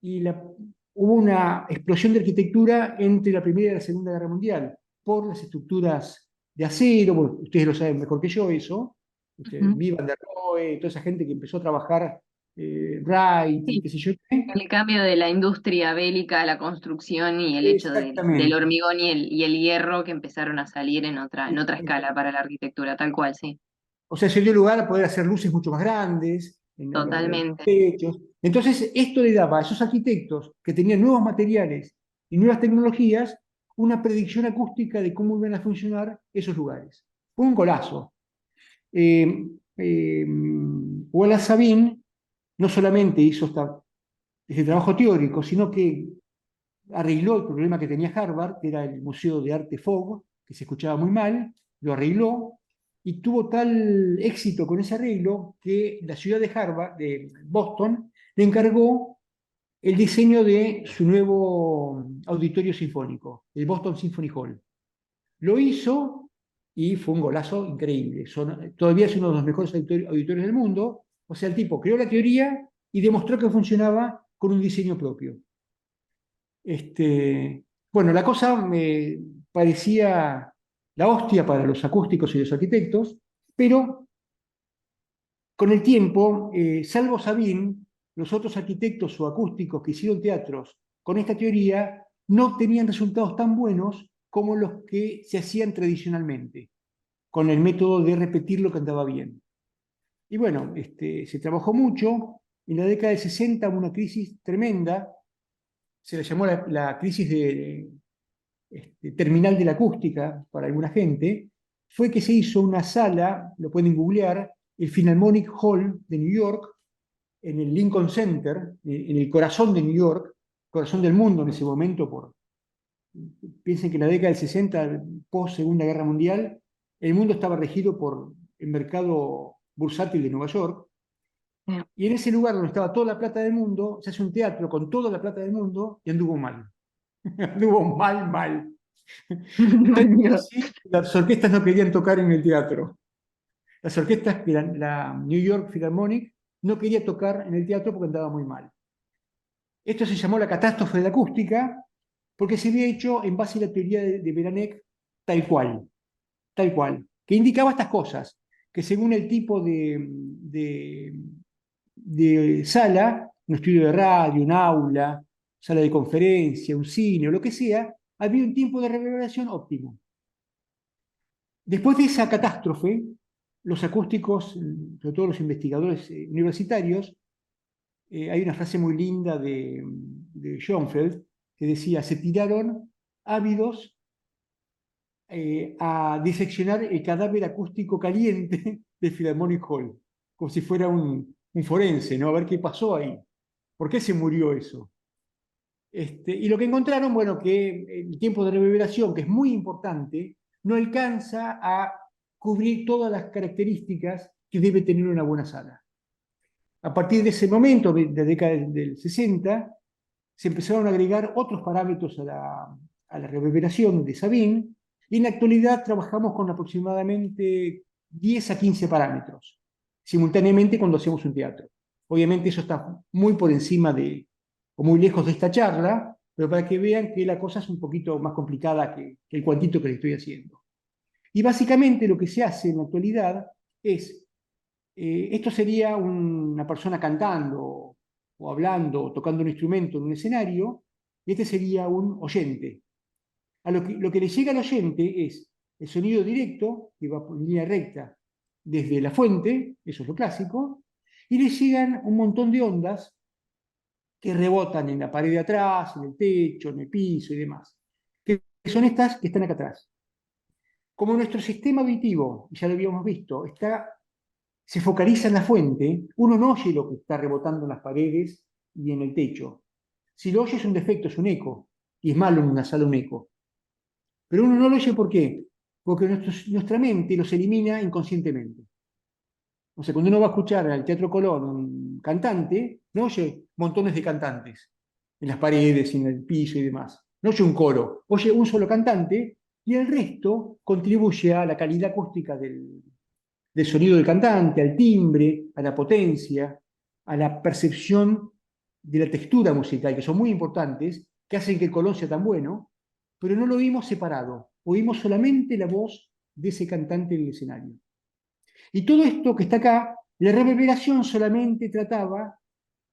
y hubo una explosión de arquitectura entre la Primera y la Segunda Guerra Mundial por las estructuras de acero, bueno, ustedes lo saben mejor que yo eso, Ujú. Vivan der Rohe, toda esa gente que empezó a trabajar, Wright y Sí, qué sé yo qué. el cambio de la industria bélica a la construcción y el hecho del Exactamente. hormigón y el hierro que empezaron a salir en otra escala para la arquitectura, tal cual, sí. O sea, se dio lugar a poder hacer luces mucho más grandes en los Totalmente. techos. Entonces, esto le daba a esos arquitectos que tenían nuevos materiales y nuevas tecnologías una predicción acústica de cómo iban a funcionar esos lugares. Fue un golazo. Eh, eh, Wallace Sabine no solamente hizo este trabajo teórico, sino que arregló el problema que tenía Harvard, que era el Museo de Arte Fogg, que se escuchaba muy mal, lo arregló y tuvo tal éxito con ese arreglo que la ciudad de Harvard, de Boston, le encargó el diseño de su nuevo auditorio sinfónico, el Boston Symphony Hall. Lo hizo y fue un golazo increíble. Todavía es uno de los mejores auditorios del mundo. O sea, el tipo creó la teoría y demostró que funcionaba con un diseño propio. Bueno, la cosa me parecía la hostia para los acústicos y los arquitectos, pero con el tiempo, salvo Sabine, los otros arquitectos o acústicos que hicieron teatros con esta teoría no obtenían resultados tan buenos como los que se hacían tradicionalmente, con el método de repetir lo que andaba bien. Y bueno, se trabajó mucho. En la década del 60 hubo una crisis tremenda, se la llamó la crisis terminal de la acústica para alguna gente, fue que se hizo una sala, lo pueden googlear, el Philharmonic Hall de New York, en el Lincoln Center, en el corazón de New York, corazón del mundo en ese momento. Piensen que en la década del 60, post Segunda Guerra Mundial, el mundo estaba regido por el mercado bursátil de Nueva York, y en ese lugar donde estaba toda la plata del mundo, se hace un teatro con toda la plata del mundo y anduvo mal. Anduvo mal, mal. Ay, Dios. Sí, las orquestas no querían tocar en el teatro. Las orquestas, la New York Philharmonic, no quería tocar en el teatro porque andaba muy mal. Esto se llamó la catástrofe de la acústica porque se había hecho en base a la teoría de Beranek tal cual, que indicaba estas cosas, que según el tipo de sala, un estudio de radio, un aula, sala de conferencia, un cine o lo que sea, había un tiempo de reverberación óptimo. Después de esa catástrofe, los acústicos, sobre todo los investigadores universitarios, hay una frase muy linda de Schoenfeld que decía: se tiraron ávidos a diseccionar el cadáver acústico caliente de Philharmonic Hall, como si fuera un forense, ¿no? A ver qué pasó ahí, por qué se murió eso. Y lo que encontraron, bueno, que el tiempo de reverberación, que es muy importante, no alcanza a cubrir todas las características que debe tener una buena sala. A partir de ese momento, de la década del 60, se empezaron a agregar otros parámetros a la reverberación de Sabine, y en la actualidad trabajamos con aproximadamente 10 a 15 parámetros, simultáneamente cuando hacemos un teatro. Obviamente eso está muy por encima o muy lejos de esta charla, pero para que vean que la cosa es un poquito más complicada que el cuantito que les estoy haciendo. Y básicamente lo que se hace en la actualidad es, esto sería una persona cantando o hablando o tocando un instrumento en un escenario, y este sería un oyente. Lo que le llega al oyente es el sonido directo, que va por línea recta desde la fuente, eso es lo clásico, y le llegan un montón de ondas que rebotan en la pared de atrás, en el techo, en el piso y demás, que son estas que están acá atrás. Como nuestro sistema auditivo, ya lo habíamos visto, se focaliza en la fuente, uno no oye lo que está rebotando en las paredes y en el techo. Si lo oye es un defecto, es un eco, y es malo en una sala un eco. Pero uno no lo oye, ¿por qué? Porque nuestra mente los elimina inconscientemente. O sea, cuando uno va a escuchar al Teatro Colón un cantante, no oye montones de cantantes en las paredes, en el piso y demás. No oye un coro, oye un solo cantante, y el resto contribuye a la calidad acústica del sonido del cantante, al timbre, a la potencia, a la percepción de la textura musical, que son muy importantes, que hacen que el Colón sea tan bueno, pero no lo oímos separado, oímos solamente la voz de ese cantante en el escenario. Y todo esto que está acá, la reverberación solamente trataba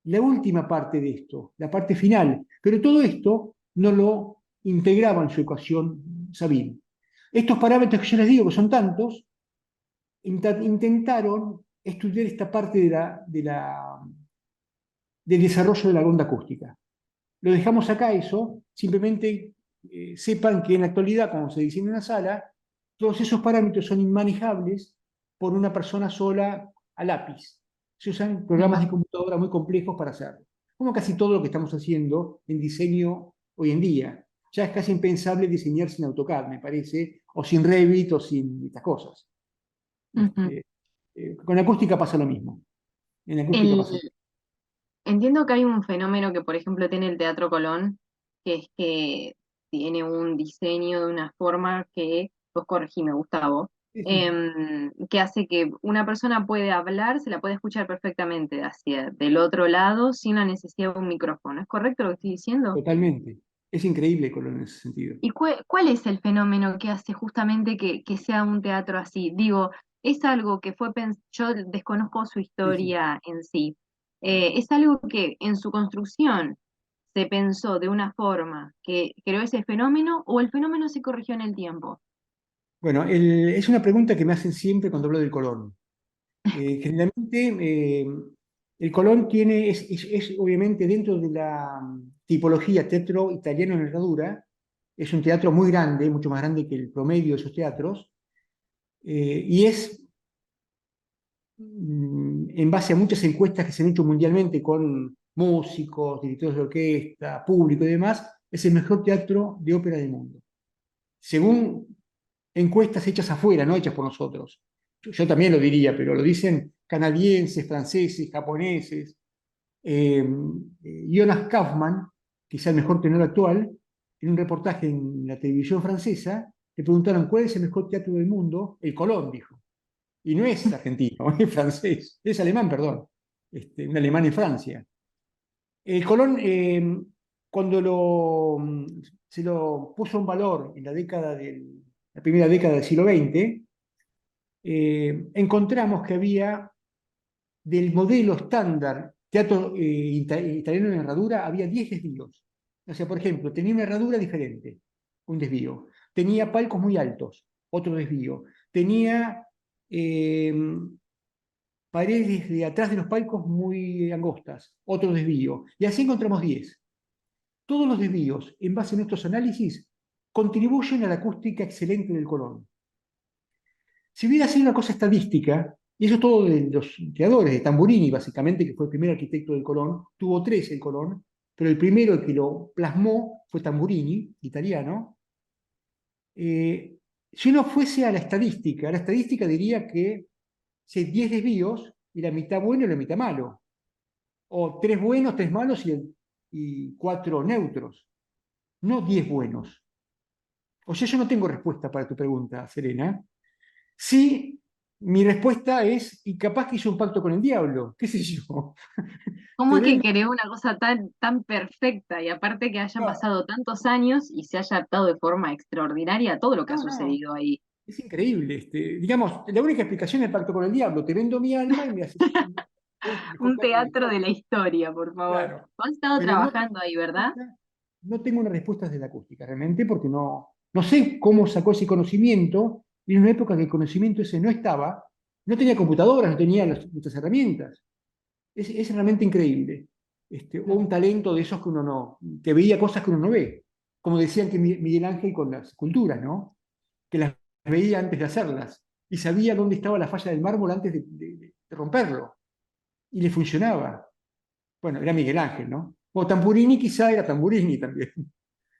la última parte de esto, la parte final, pero todo esto no lo integraba en su ecuación Sabine. Estos parámetros que yo les digo, que son tantos, intentaron estudiar esta parte del desarrollo de la onda acústica. Lo dejamos acá eso, simplemente sepan que en la actualidad, como se dice en una sala, todos esos parámetros son inmanejables por una persona sola a lápiz. Se usan programas Mira. de computadora muy complejos para hacerlo. Como casi todo lo que estamos haciendo en diseño hoy en día. Ya es casi impensable diseñar sin AutoCAD, me parece, o sin Revit o sin estas cosas. Ujú. Con la acústica pasa lo mismo. En la acústica El, pasa lo mismo. Entiendo que hay un fenómeno que, por ejemplo, tiene el Teatro Colón, que es que tiene un diseño de una forma que, vos corregime, Gustavo, Sí, sí, que hace que una persona puede hablar, se la puede escuchar perfectamente hacia del otro lado sin la necesidad de un micrófono. ¿Es correcto lo que estoy diciendo? totalmente. Es increíble Colón en ese sentido. ¿Y cuál es el fenómeno que hace justamente que sea un teatro así? Digo, es algo que yo desconozco su Sí, sí. historia en sí. Es algo que en su construcción se pensó de una forma que creó ese fenómeno o el fenómeno se corrigió en el tiempo. Bueno, es una pregunta que me hacen siempre cuando hablo del Colón. Generalmente, el Colón es obviamente dentro de la tipología teatro italiano en herradura, es un teatro muy grande, mucho más grande que el promedio de esos teatros, y es, en base a muchas encuestas que se han hecho mundialmente con músicos, directores de orquesta, público y demás, es el mejor teatro de ópera del mundo. Según encuestas hechas afuera, no hechas por nosotros. Yo también lo diría, pero lo dicen canadienses, franceses, japoneses. Jonas Kaufmann, quizá el mejor tenor actual, en un reportaje en la televisión francesa, le preguntaron cuál es el mejor teatro del mundo. El Colón, dijo. Y no es argentino, es francés, es alemán, perdón. Un alemán en Francia. El Colón, cuando se lo puso en valor en la primera década del siglo XX, encontramos que había del modelo estándar teatro italiano en herradura, había 10 desvíos. O sea, por ejemplo, tenía una herradura diferente, un desvío. Tenía palcos muy altos, otro desvío. Tenía eh, paredes de atrás de los palcos muy angostas, otro desvío. Y así encontramos 10. Todos los desvíos, en base a nuestros análisis, contribuyen a la acústica excelente del Colón. Si hubiera sido una cosa estadística, y eso es todo de los creadores, de Tamburini, básicamente, que fue el primer arquitecto del Colón, tuvo tres el Colón, pero el primero el que lo plasmó fue Tamburini, italiano. Si uno fuese a la estadística diría que si hay 10 desvíos, y la mitad bueno y la mitad malo, o tres buenos, tres malos y cuatro neutros, no 10 buenos. O sea, yo no tengo respuesta para tu pregunta, Serena. Sí, mi respuesta es, y capaz que hizo un pacto con el diablo, qué sé yo. ¿Cómo es Pero que él, creó una cosa tan perfecta y aparte que hayan no, pasado tantos años y se haya adaptado de forma extraordinaria a todo lo que ha no, no, sucedido ahí? es increíble. Digamos, la única explicación es el pacto con el diablo. Te vendo mi alma y me haces el mejor Un teatro de la teatro de historia. la historia, por favor. Claro. Has estado Pero trabajando ahí, ¿verdad? no tengo una respuesta desde la acústica, realmente, porque no sé cómo sacó ese conocimiento. Y en una época que el conocimiento ese no estaba, no tenía computadoras, no tenía muchas herramientas. Es realmente increíble. O un talento de esos que uno no, que veía cosas que uno no ve. Como decían que Miguel Ángel con las esculturas, ¿no? Que las veía antes de hacerlas y sabía dónde estaba la falla del mármol antes de romperlo. Y le funcionaba. Bueno, era Miguel Ángel, ¿no? O Tamburini quizá era Tamburini también.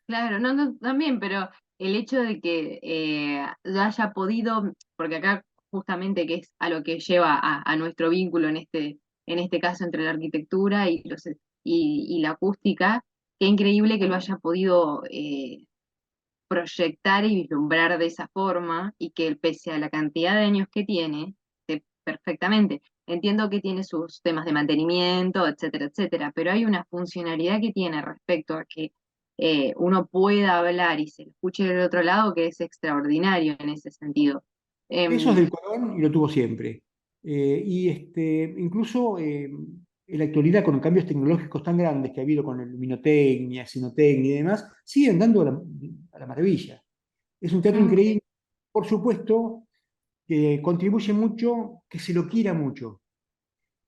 Claro, no, no, también, pero el hecho de que haya podido, porque acá justamente que es a lo que lleva a nuestro vínculo en este caso entre la arquitectura y la acústica, qué increíble que lo haya podido proyectar y vislumbrar de esa forma y que pese a la cantidad de años que tiene, perfectamente. Entiendo que tiene sus temas de mantenimiento, etcétera, etcétera, pero hay una funcionalidad que tiene respecto a que uno pueda hablar y se lo escuche del otro lado que es extraordinario en ese sentido. Eso es Em, del Colón y lo tuvo siempre. Incluso en la actualidad, con cambios tecnológicos tan grandes que ha habido con el luminotecnia, sinotecnia y demás, siguen dando a la maravilla. Es un teatro mm, increíble. Por supuesto, que contribuye mucho, que se lo quiera mucho.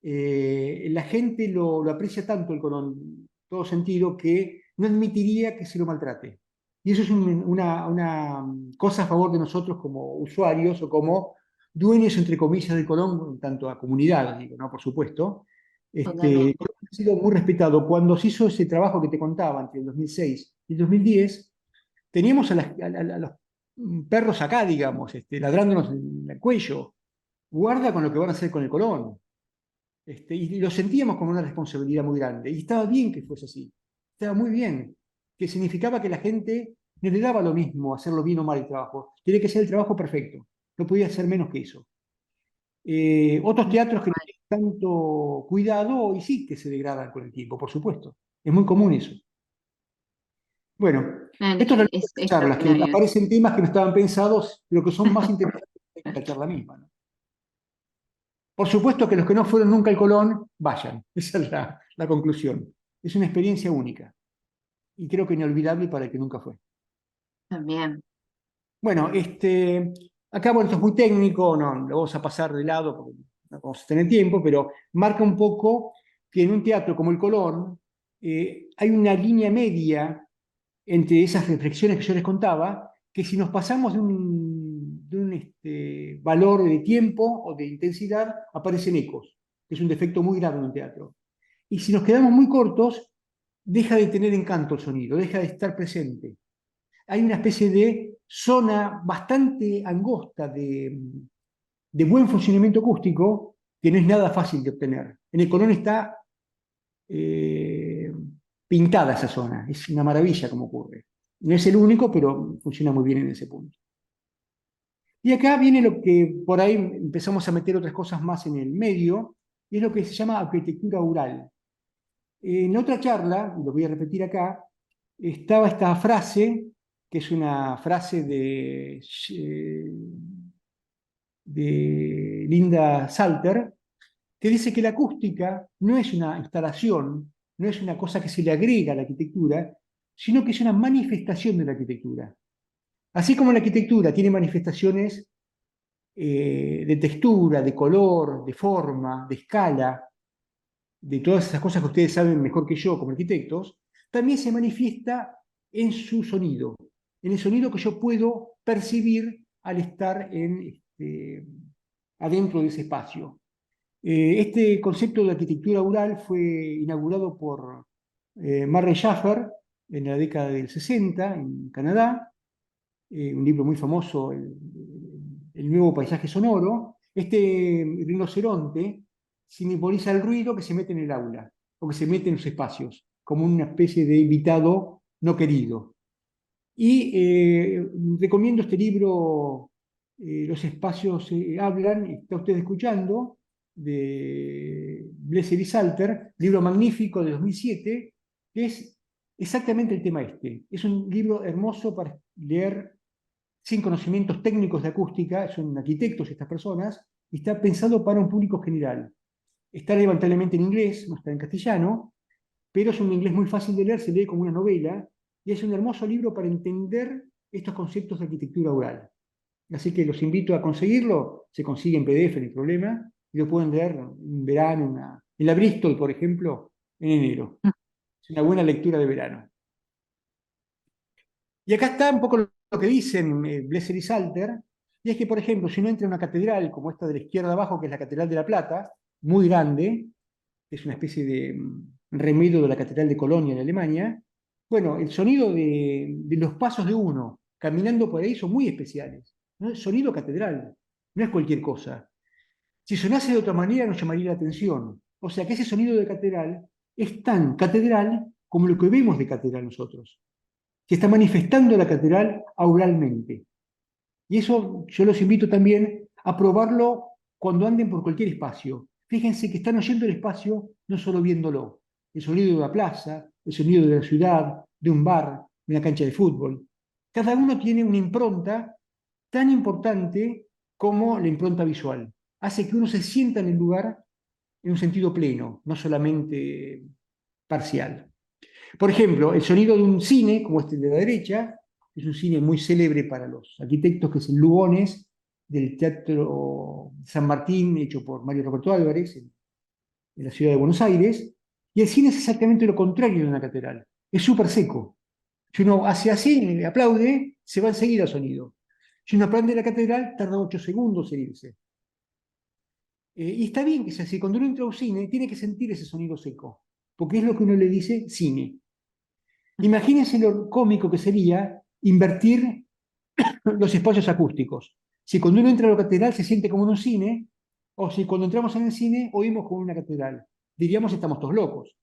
La gente lo aprecia tanto el Colón, en todo sentido, que no admitiría que se lo maltrate. Y eso es una cosa a favor de nosotros como usuarios o como dueños, entre comillas, del Colón, en tanto a comunidad, digo, ¿no? Por supuesto. Totalmente. Colón ha sido muy respetado. Cuando se hizo ese trabajo que te contaba entre el 2006 y el 2010, teníamos a los perros acá, digamos, ladrándonos en el cuello. Guarda con lo que van a hacer con el Colón. Y lo sentíamos como una responsabilidad muy grande. Y estaba bien que fuese así. Estaba muy bien. Que significaba que la gente no le daba lo mismo hacerlo bien o mal el trabajo. Tiene que ser el trabajo perfecto. No podía ser menos que eso. Otros teatros que no tienen tanto cuidado y sí que se degradan con el tiempo, por supuesto. Es muy común eso. Bueno, esto es la Es charlas, que extraordinario eso. aparecen temas que no estaban pensados, pero que son más interesantes que la charla misma, ¿no? Por supuesto que los que no fueron nunca al Colón, vayan. Esa es la conclusión. Es una experiencia única y creo que inolvidable para el que nunca fue. También. Bueno, acá, bueno, esto es muy técnico, no lo vamos a pasar de lado porque no vamos a tener tiempo, pero marca un poco que en un teatro como el Colón hay una línea media entre esas reflexiones que yo les contaba, que si nos pasamos de un valor de tiempo o de intensidad, aparecen ecos, que es un defecto muy grave en un teatro. Y si nos quedamos muy cortos, deja de tener encanto el sonido, deja de estar presente. Hay una especie de zona bastante angosta de buen funcionamiento acústico que no es nada fácil de obtener. En el Colón está eh, pintada esa zona, es una maravilla como ocurre. No es el único, pero funciona muy bien en ese punto. Y acá viene lo que por ahí empezamos a meter otras cosas más en el medio, y es lo que se llama arquitectura oral. En otra charla, y lo voy a repetir acá, estaba esta frase, que es una frase de Linda Salter, que dice que la acústica no es una instalación, no es una cosa que se le agrega a la arquitectura, sino que es una manifestación de la arquitectura. Así como la arquitectura tiene manifestaciones de textura, de color, de forma, de escala, de todas esas cosas que ustedes saben mejor que yo como arquitectos, también se manifiesta en su sonido, en el sonido que yo puedo percibir al estar adentro de ese espacio. Este concepto de arquitectura oral fue inaugurado por Murray Schafer en la década del 60 en Canadá, un libro muy famoso, el nuevo paisaje sonoro. Este rinoceronte simboliza el ruido que se mete en el aula o que se mete en los espacios, como una especie de invitado no querido. Y recomiendo este libro, Los espacios hablan, está usted escuchando, de Blesser y Salter, libro magnífico de 2007, que es exactamente el tema este. Es un libro hermoso para leer sin conocimientos técnicos de acústica, son arquitectos estas personas, y está pensado para un público general. Está lamentablemente en inglés, no está en castellano, pero es un inglés muy fácil de leer, se lee como una novela, y es un hermoso libro para entender estos conceptos de arquitectura oral. Así que los invito a conseguirlo, se consigue en PDF, no hay problema, y lo pueden leer en verano, en la Bristol, por ejemplo, en enero. Es una buena lectura de verano. Y acá está un poco lo que dicen Blesser y Salter, y es que, por ejemplo, si uno entra en una catedral como esta de la izquierda abajo, que es la Catedral de La Plata, muy grande, que es una especie de remedio de la Catedral de Colonia en Alemania, bueno, el sonido de los pasos de uno caminando por ahí son muy especiales, ¿no? El sonido catedral, no es cualquier cosa. Si sonase de otra manera nos llamaría la atención. O sea que ese sonido de catedral es tan catedral como lo que vemos de catedral nosotros, que está manifestando la catedral auralmente. Y eso yo los invito también a probarlo cuando anden por cualquier espacio. Fíjense que están oyendo el espacio no solo viéndolo, el sonido de la plaza, el sonido de la ciudad, de un bar, de una cancha de fútbol. Cada uno tiene una impronta tan importante como la impronta visual. Hace que uno se sienta en el lugar en un sentido pleno, no solamente parcial. Por ejemplo, el sonido de un cine, como este de la derecha, es un cine muy célebre para los arquitectos, que es el Lugones, del Teatro San Martín, hecho por Mario Roberto Álvarez, en la ciudad de Buenos Aires, y el cine es exactamente lo contrario de una catedral. Es súper seco. Si uno hace así, aplaude, se va enseguida el sonido. Si uno aplaude en la catedral, tarda 8 segundos en irse. Y está bien que sea así. Cuando uno entra a un cine, tiene que sentir ese sonido seco, porque es lo que uno le dice cine. Imagínense lo cómico que sería invertir los espacios acústicos. Si cuando uno entra a la catedral se siente como en un cine, o si cuando entramos en el cine oímos como en una catedral. Diríamos estamos todos locos.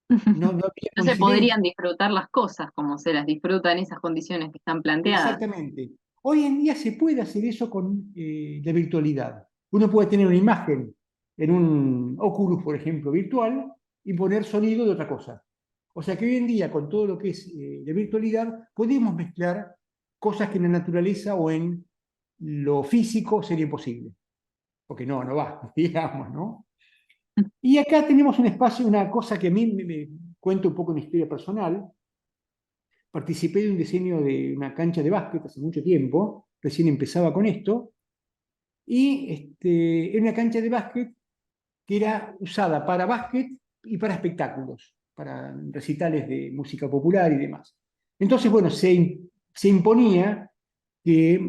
No, no habría No se coincidencia. podrían disfrutar las cosas como se las disfrutan en esas condiciones que están planteadas. Exactamente. Hoy en día se puede hacer eso con la virtualidad. Uno puede tener una imagen en un Oculus, por ejemplo, virtual, y poner sonido de otra cosa. O sea que hoy en día, con todo lo que es la virtualidad, podemos mezclar cosas que en la naturaleza o en lo físico sería imposible. Porque no va, digamos, ¿no? Y acá tenemos un espacio, una cosa que a mí me cuento un poco una historia personal. Participé de un diseño de una cancha de básquet hace mucho tiempo, recién empezaba con esto, y era una cancha de básquet que era usada para básquet y para espectáculos, para recitales de música popular y demás. Entonces, bueno, se imponía que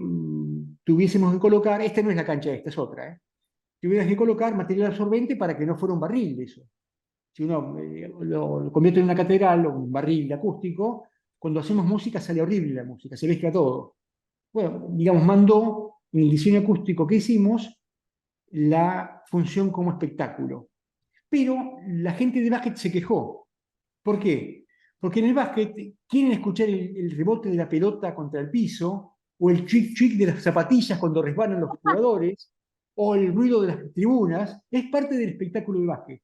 tuviésemos que colocar, esta no es la cancha esta, es otra, tuvieras que colocar material absorbente para que no fuera un barril de eso. Si uno lo convierte en una catedral o un barril acústico, cuando hacemos música sale horrible la música, se mezcla todo. Bueno, digamos, mandó en el diseño acústico que hicimos la función como espectáculo. Pero la gente de básquet se quejó. ¿Por qué? Porque en el básquet quieren escuchar el rebote de la pelota contra el piso, o el chic chic de las zapatillas cuando resbalan los jugadores, o el ruido de las tribunas. Es parte del espectáculo de básquet.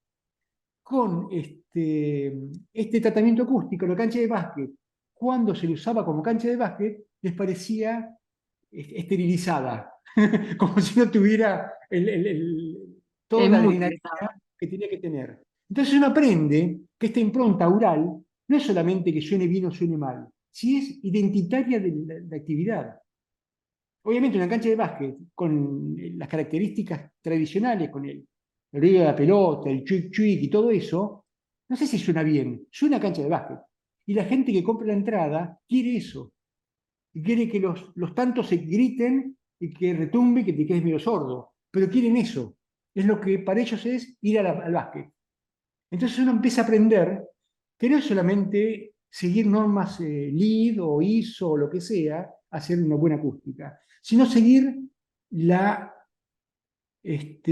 Con este tratamiento acústico, la cancha de básquet, cuando se le usaba como cancha de básquet, les parecía esterilizada, como si no tuviera toda Es la muy adrenalina pesado. que tenía que tener. Entonces uno aprende que esta impronta oral no es solamente que suene bien o suene mal, si es identitaria de la actividad. Obviamente una cancha de básquet con las características tradicionales, con el ruido de la pelota, el chuic chuic y todo eso, no sé si suena bien, suena cancha de básquet. Y la gente que compra la entrada quiere eso, y quiere que los tantos se griten y que retumbe y que te quedes medio sordo, pero quieren eso. Es lo que para ellos es ir al básquet. Entonces uno empieza a aprender que no es solamente seguir normas LEED o ISO o lo que sea, hacer una buena acústica, sino seguir la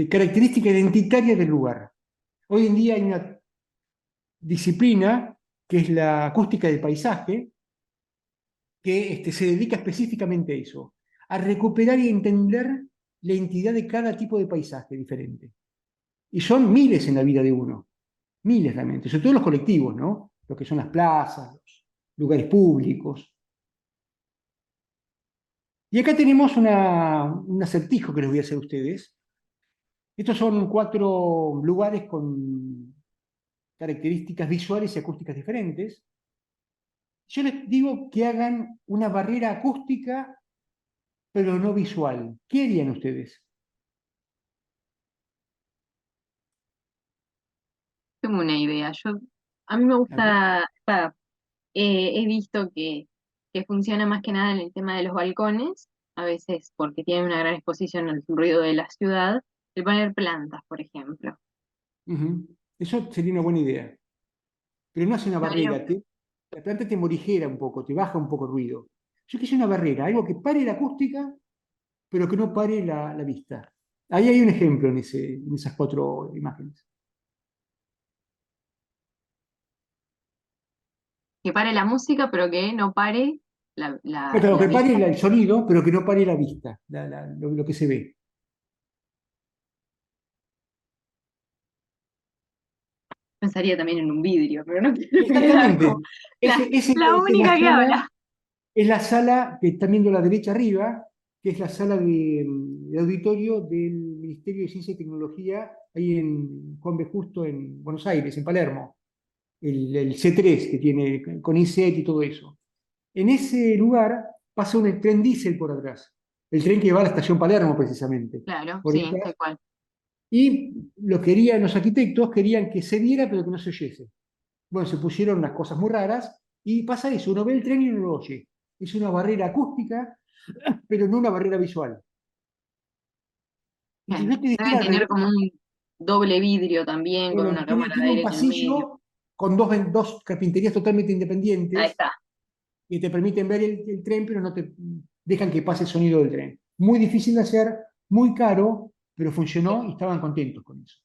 característica identitaria del lugar. Hoy en día hay una disciplina que es la acústica del paisaje, que se dedica específicamente a eso, a recuperar y entender la entidad de cada tipo de paisaje diferente. Y son miles en la vida de uno, miles realmente, sobre todo los colectivos, ¿no? Lo que son las plazas, los lugares públicos. Y acá tenemos un acertijo que les voy a hacer a ustedes. Estos son 4 lugares con características visuales y acústicas diferentes. Yo les digo que hagan una barrera acústica, pero no visual. ¿Qué harían ustedes? Tengo una idea. A mí me A ver. gusta, he visto que funciona más que nada en el tema de los balcones, a veces porque tiene una gran exposición al ruido de la ciudad, el poner plantas, por ejemplo. Ujú. Eso sería una buena idea. Pero no hace una Lo haría- barrera. La planta te morigera un poco, te baja un poco el ruido. Yo quise una barrera, algo que pare la acústica, pero que no pare la vista. Ahí hay un ejemplo en esas 4 imágenes. que pare la música, pero que no pare Claro, la que pare vista. el sonido, pero que no pare la vista, lo que se ve. Pensaría también en un vidrio, pero no quiero quedar como Exactamente. Ese la es la única que sala, habla. es la sala que están viendo a la derecha arriba, que es la sala de auditorio del Ministerio de Ciencia y Tecnología, ahí en Juan B. Justo, en Buenos Aires, en Palermo. El C3 que tiene con INSET y todo eso. En ese lugar pasa un tren diésel por atrás. el tren que va a la estación Palermo precisamente. Claro, sí, Ahorita. tal cual. Y lo querían los arquitectos, querían que se viera pero que no se oyese. Bueno, se pusieron unas cosas muy raras y pasa eso, uno ve el tren y no lo oye. Es una barrera acústica, pero no una barrera visual. Y Claro. yo te Deben diría al tener revés. como un doble vidrio también, con Bueno, una cámara de tiene un aire en el medio. pasillo con dos carpinterías totalmente Ahí independientes está. que te permiten ver el tren, pero no te dejan que pase el sonido del tren. Muy difícil de hacer, muy caro, pero funcionó y estaban contentos con eso.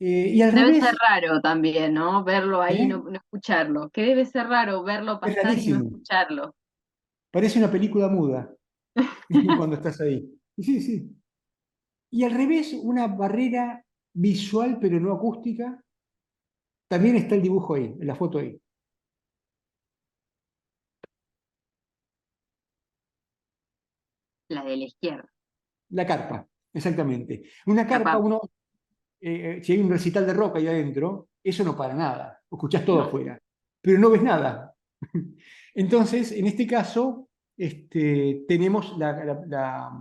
Y al Debe ser revés, raro también, ¿no? Verlo ahí y ¿eh? no escucharlo. Que debe ser raro verlo Es pasar y no rarísimo. escucharlo. Parece una película muda cuando estás ahí. Sí, sí. Y al revés, una barrera visual, pero no acústica. También está el dibujo ahí, en la foto ahí. La de la izquierda, La carpa, exactamente. Una carpa, capaz. uno, si hay un recital de rock ahí adentro, eso no para nada. Escuchás todo No. afuera, pero no ves nada. Entonces, en este caso, tenemos la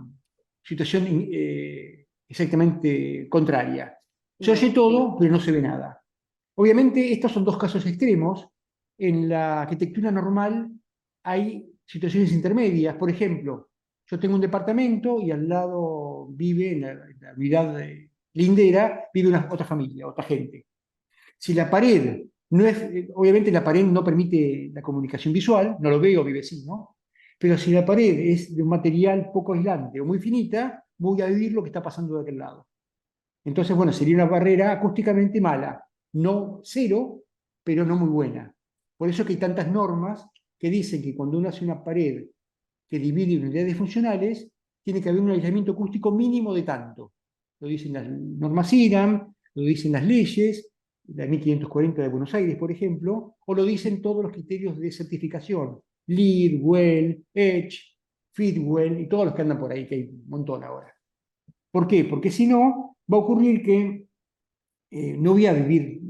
situación exactamente contraria. Se oye Igual, sí. todo, pero no se ve nada. Obviamente, estos son dos casos extremos. En la arquitectura normal hay situaciones intermedias. Por ejemplo, yo tengo un departamento y al lado vive, en la unidad lindera, vive otra familia, otra gente. Si la pared no es, obviamente la pared no permite la comunicación visual, no lo veo mi vecino, pero si la pared es de un material poco aislante o muy finita, voy a oír lo que está pasando de aquel lado. Entonces, bueno, sería una barrera acústicamente mala, no cero, pero no muy buena. Por eso que hay tantas normas que dicen que cuando uno hace una pared que divide unidades funcionales, tiene que haber un aislamiento acústico mínimo de tanto. Lo dicen las normas IRAM, lo dicen las leyes, la 1540 de Buenos Aires, por ejemplo, o lo dicen todos los criterios de certificación, LEED, WELL, EDGE, Fitwel y todos los que andan por ahí, que hay un montón ahora. ¿Por qué? Porque si no, va a ocurrir que no voy a vivir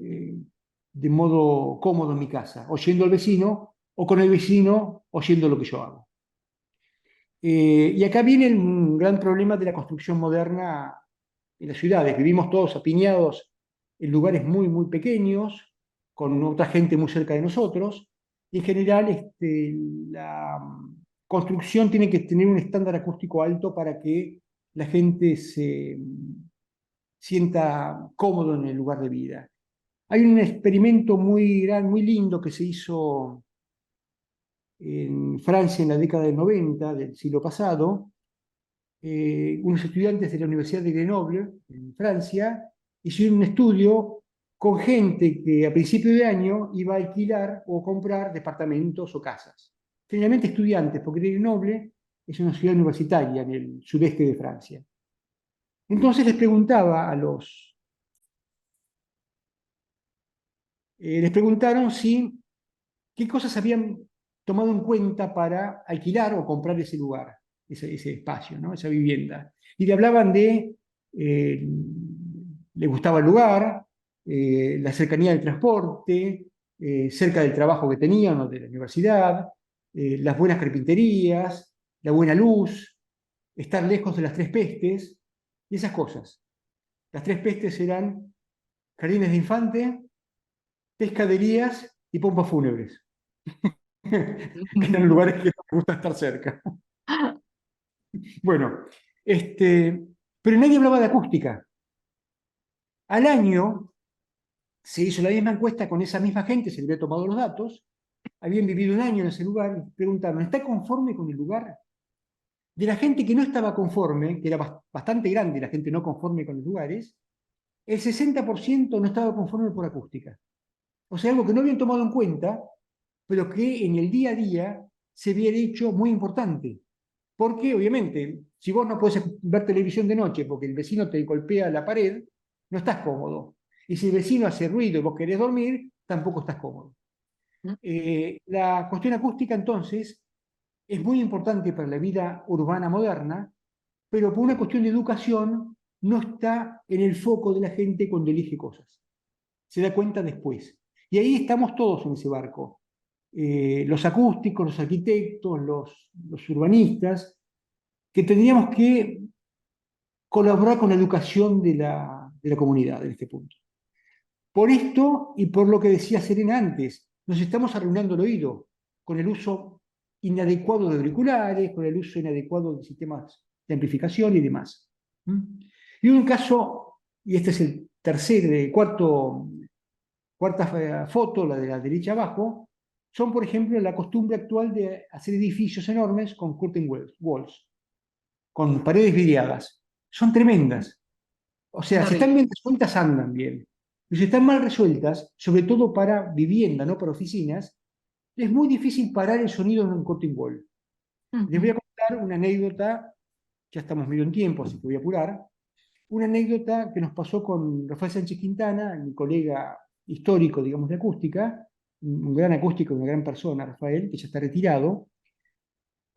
de modo cómodo en mi casa, oyendo al vecino o con el vecino oyendo lo que yo hago. Y acá viene el gran problema de la construcción moderna en las ciudades. Vivimos todos apiñados en lugares muy, muy pequeños, con otra gente muy cerca de nosotros. Y en general, la construcción tiene que tener un estándar acústico alto para que la gente se sienta cómodo en el lugar de vida. Hay un experimento muy gran, muy lindo que se hizo en Francia en la década del 90 del siglo pasado. Unos estudiantes de la Universidad de Grenoble, en Francia, hicieron un estudio con gente que a principio de año iba a alquilar o comprar departamentos o casas. Generalmente estudiantes, porque Grenoble es una ciudad universitaria en el sudeste de Francia. Entonces les preguntaron si qué cosas habían tomado en cuenta para alquilar o comprar ese lugar, ese espacio, ¿no? Esa vivienda. Y le hablaban de, le gustaba el lugar, la cercanía del transporte, cerca del trabajo que tenían o de la universidad, las buenas carpinterías, la buena luz, estar lejos de las tres pestes y esas cosas. Las tres pestes eran jardines de infante, pescaderías y pompas fúnebres. Que eran lugares que no me gusta estar cerca. Bueno, pero nadie hablaba de acústica. Al año se hizo la misma encuesta con esa misma gente, se le había tomado los datos, habían vivido un año en ese lugar, y preguntaron, ¿está conforme con el lugar? De la gente que no estaba conforme, que era bastante grande la gente no conforme con los lugares, el 60% no estaba conforme por acústica. O sea, algo que no habían tomado en cuenta, pero que en el día a día se había hecho muy importante. Porque, obviamente, si vos no podés ver televisión de noche porque el vecino te golpea la pared, no estás cómodo. Y si el vecino hace ruido y vos querés dormir, tampoco estás cómodo. La cuestión acústica, entonces, es muy importante para la vida urbana moderna, pero por una cuestión de educación no está en el foco de la gente cuando elige cosas. Se da cuenta después. Y ahí estamos todos en ese barco. Los acústicos, los arquitectos, los urbanistas, que tendríamos que colaborar con la educación de la comunidad en este punto. Por esto y por lo que decía Serena antes, nos estamos arruinando el oído con el uso inadecuado de auriculares, con el uso inadecuado de sistemas de amplificación y demás. ¿Mm? Y un caso, y este es el tercer, cuarta foto, la de la derecha abajo, son, por ejemplo, la costumbre actual de hacer edificios enormes con curtain walls, con paredes vidriadas. Son tremendas. O sea, si están Terrible. bien resueltas, andan bien. Y si están mal resueltas, sobre todo para vivienda, no para oficinas, es muy difícil parar el sonido en un curtain wall. Les voy Ujú. a contar una anécdota, ya estamos medio en tiempo, así que voy a apurar. Una anécdota que nos pasó con Rafael Sánchez Quintana, mi colega histórico, digamos, de acústica, un gran acústico, una gran persona, Rafael, que ya está retirado.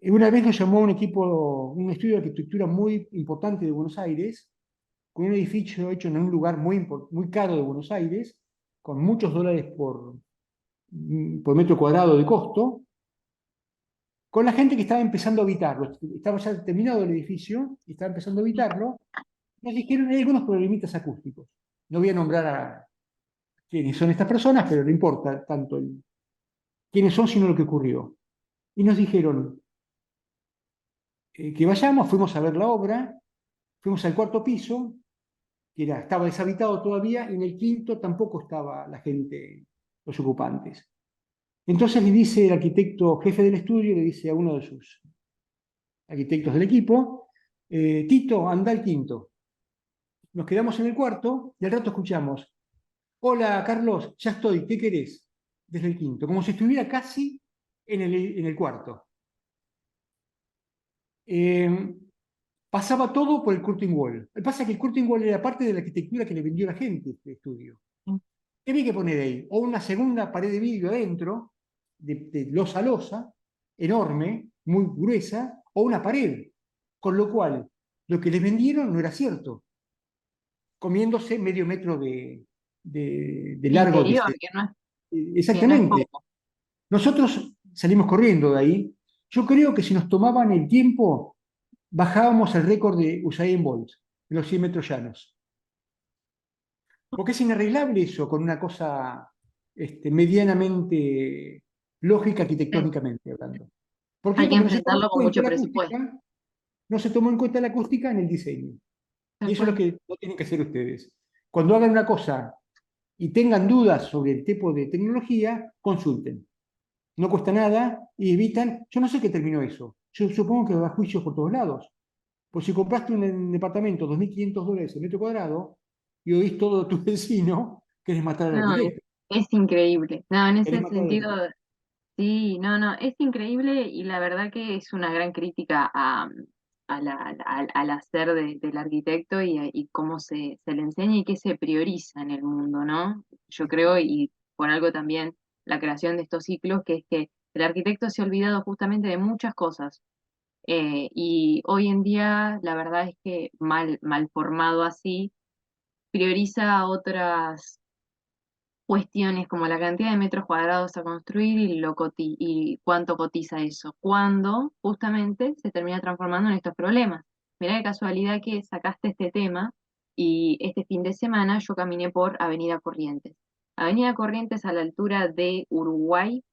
Una vez nos llamó un equipo, un estudio de arquitectura muy importante de Buenos Aires, con un edificio hecho en un lugar muy caro de Buenos Aires, con muchos dólares por metro cuadrado de costo, con la gente que estaba empezando a habitarlo. Estaba ya terminado el edificio y estaba empezando a habitarlo. Nos dijeron hay algunos problemitas acústicos. No voy a nombrar a quiénes son estas personas, pero no importa tanto quiénes son, sino lo que ocurrió. Y nos dijeron que vayamos, fuimos a ver la obra, fuimos al cuarto piso, que estaba deshabitado todavía, y en el quinto tampoco estaba la gente, los ocupantes. Entonces le dice el arquitecto jefe del estudio, le dice a uno de sus arquitectos del equipo, Tito, anda al quinto. Nos quedamos en el cuarto y al rato escuchamos, hola Carlos, ya estoy, ¿qué querés? Desde el quinto, como si estuviera casi en el cuarto. Eh, Pasaba todo por el curtain wall. Lo que pasa es que el curtain wall era parte de la arquitectura que le vendió la gente este estudio. ¿Qué había que poner ahí? O una segunda pared de vidrio adentro, de losa a losa, enorme, muy gruesa, o una pared. Con lo cual, lo que les vendieron no era cierto, comiéndose medio metro de De largo. interior, que no es Exactamente. poco. Nosotros salimos corriendo de ahí. Yo creo que si nos tomaban el tiempo, bajábamos el récord de Usain Bolt, en los 100 metros llanos. Porque es inarreglable eso con una cosa medianamente lógica Sí. arquitectónicamente hablando. ¿Por qué? Hay que Porque no se tomó en enfrentarlo con cuenta mucho la presupuesto. acústica, no se tomó en cuenta la acústica en el diseño. Y Tal eso es lo cual. que no tienen que hacer ustedes. Cuando hagan una cosa y tengan dudas sobre el tipo de tecnología, consulten. No cuesta nada y evitan. Yo no sé qué terminó eso. Yo supongo que va a juicios por todos lados. Pues si compraste un departamento, $2.500 el metro cuadrado, y oís todo tu vecino, querés matar al No, arquitecto. es increíble. No, en Querés ese matar al sentido, arquitecto. sí, no, no, es increíble y la verdad que es una gran crítica al hacer del arquitecto y cómo se le enseña y qué se prioriza en el mundo, ¿no? Yo creo, y por algo también la creación de estos ciclos, que es que el arquitecto se ha olvidado justamente de muchas cosas. Y hoy en día, la verdad es que mal formado así, prioriza otras cuestiones como la cantidad de metros cuadrados a construir y cuánto cotiza eso, cuando justamente se termina transformando en estos problemas. Mirá qué casualidad que sacaste este tema y este fin de semana yo caminé por Avenida Corrientes. Avenida Corrientes a la altura de Uruguay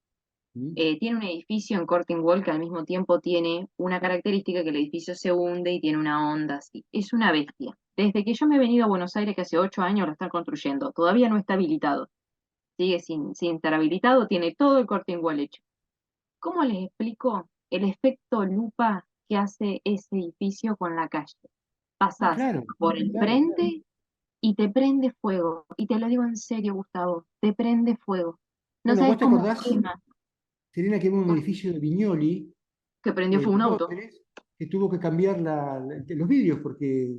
¿Mm? tiene un edificio en Corting Wall que al mismo tiempo tiene una característica que el edificio se hunde y tiene una onda así. Es una bestia. Desde que yo me he venido a Buenos Aires, que hace 8 años lo están construyendo, todavía no está habilitado, sigue sin estar habilitado, tiene todo el Corte Ingual hecho. ¿Cómo les explico el efecto lupa que hace ese edificio con la calle? Ah, Pasás claro, por el claro, claro. frente y te prende fuego. Y te lo digo en serio, Gustavo, te prende fuego. No Bueno, vos sabes te cómo acordás, quema Serena, que hubo un edificio de Viñoli que prendió fuego un en auto. Londres que tuvo que cambiar los vidrios porque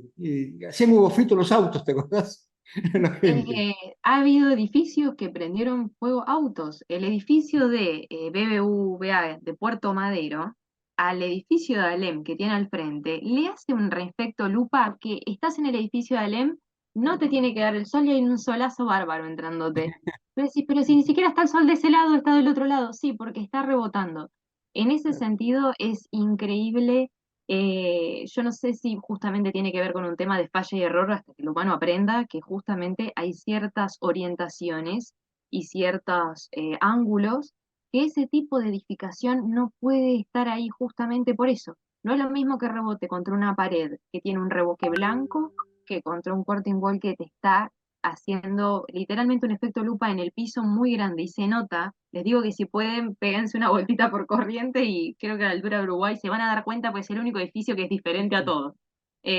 hacían huevo frito los autos, ¿te acordás? La gente. Ha habido edificios que prendieron fuego autos. El edificio de BBVA de Puerto Madero al edificio de Alem que tiene al frente le hace un efecto lupa que estás en el edificio de Alem, no te tiene que dar el sol y hay un solazo bárbaro entrándote. Pero si ni siquiera está el sol de ese lado, está del otro lado. Sí, porque está rebotando. En ese Claro. sentido es increíble Yo no sé si justamente tiene que ver con un tema de falla y error hasta que el humano aprenda que justamente hay ciertas orientaciones y ciertos ángulos que ese tipo de edificación no puede estar ahí justamente por eso. No es lo mismo que rebote contra una pared que tiene un revoque blanco que contra un curtain wall que te está haciendo literalmente un efecto lupa en el piso muy grande y se nota. Les digo que si pueden, péguense una vueltita por Corriente y creo que a la altura de Uruguay se van a dar cuenta, pues es el único edificio que es diferente a todos.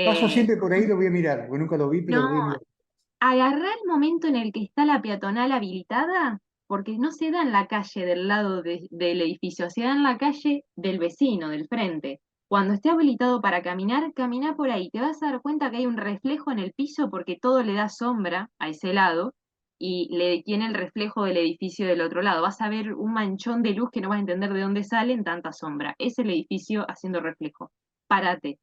Paso Eh, siempre por ahí, lo voy a mirar, porque nunca lo vi, pero lo voy a no, mirar. agarrá el momento en el que está la peatonal habilitada, porque no se da en la calle del lado del edificio, se da en la calle del vecino, del frente. Cuando esté habilitado para caminar, camina por ahí. Te vas a dar cuenta que hay un reflejo en el piso porque todo le da sombra a ese lado y le tiene el reflejo del edificio del otro lado. Vas a ver un manchón de luz que no vas a entender de dónde sale en tanta sombra. Es el edificio haciendo reflejo. Párate,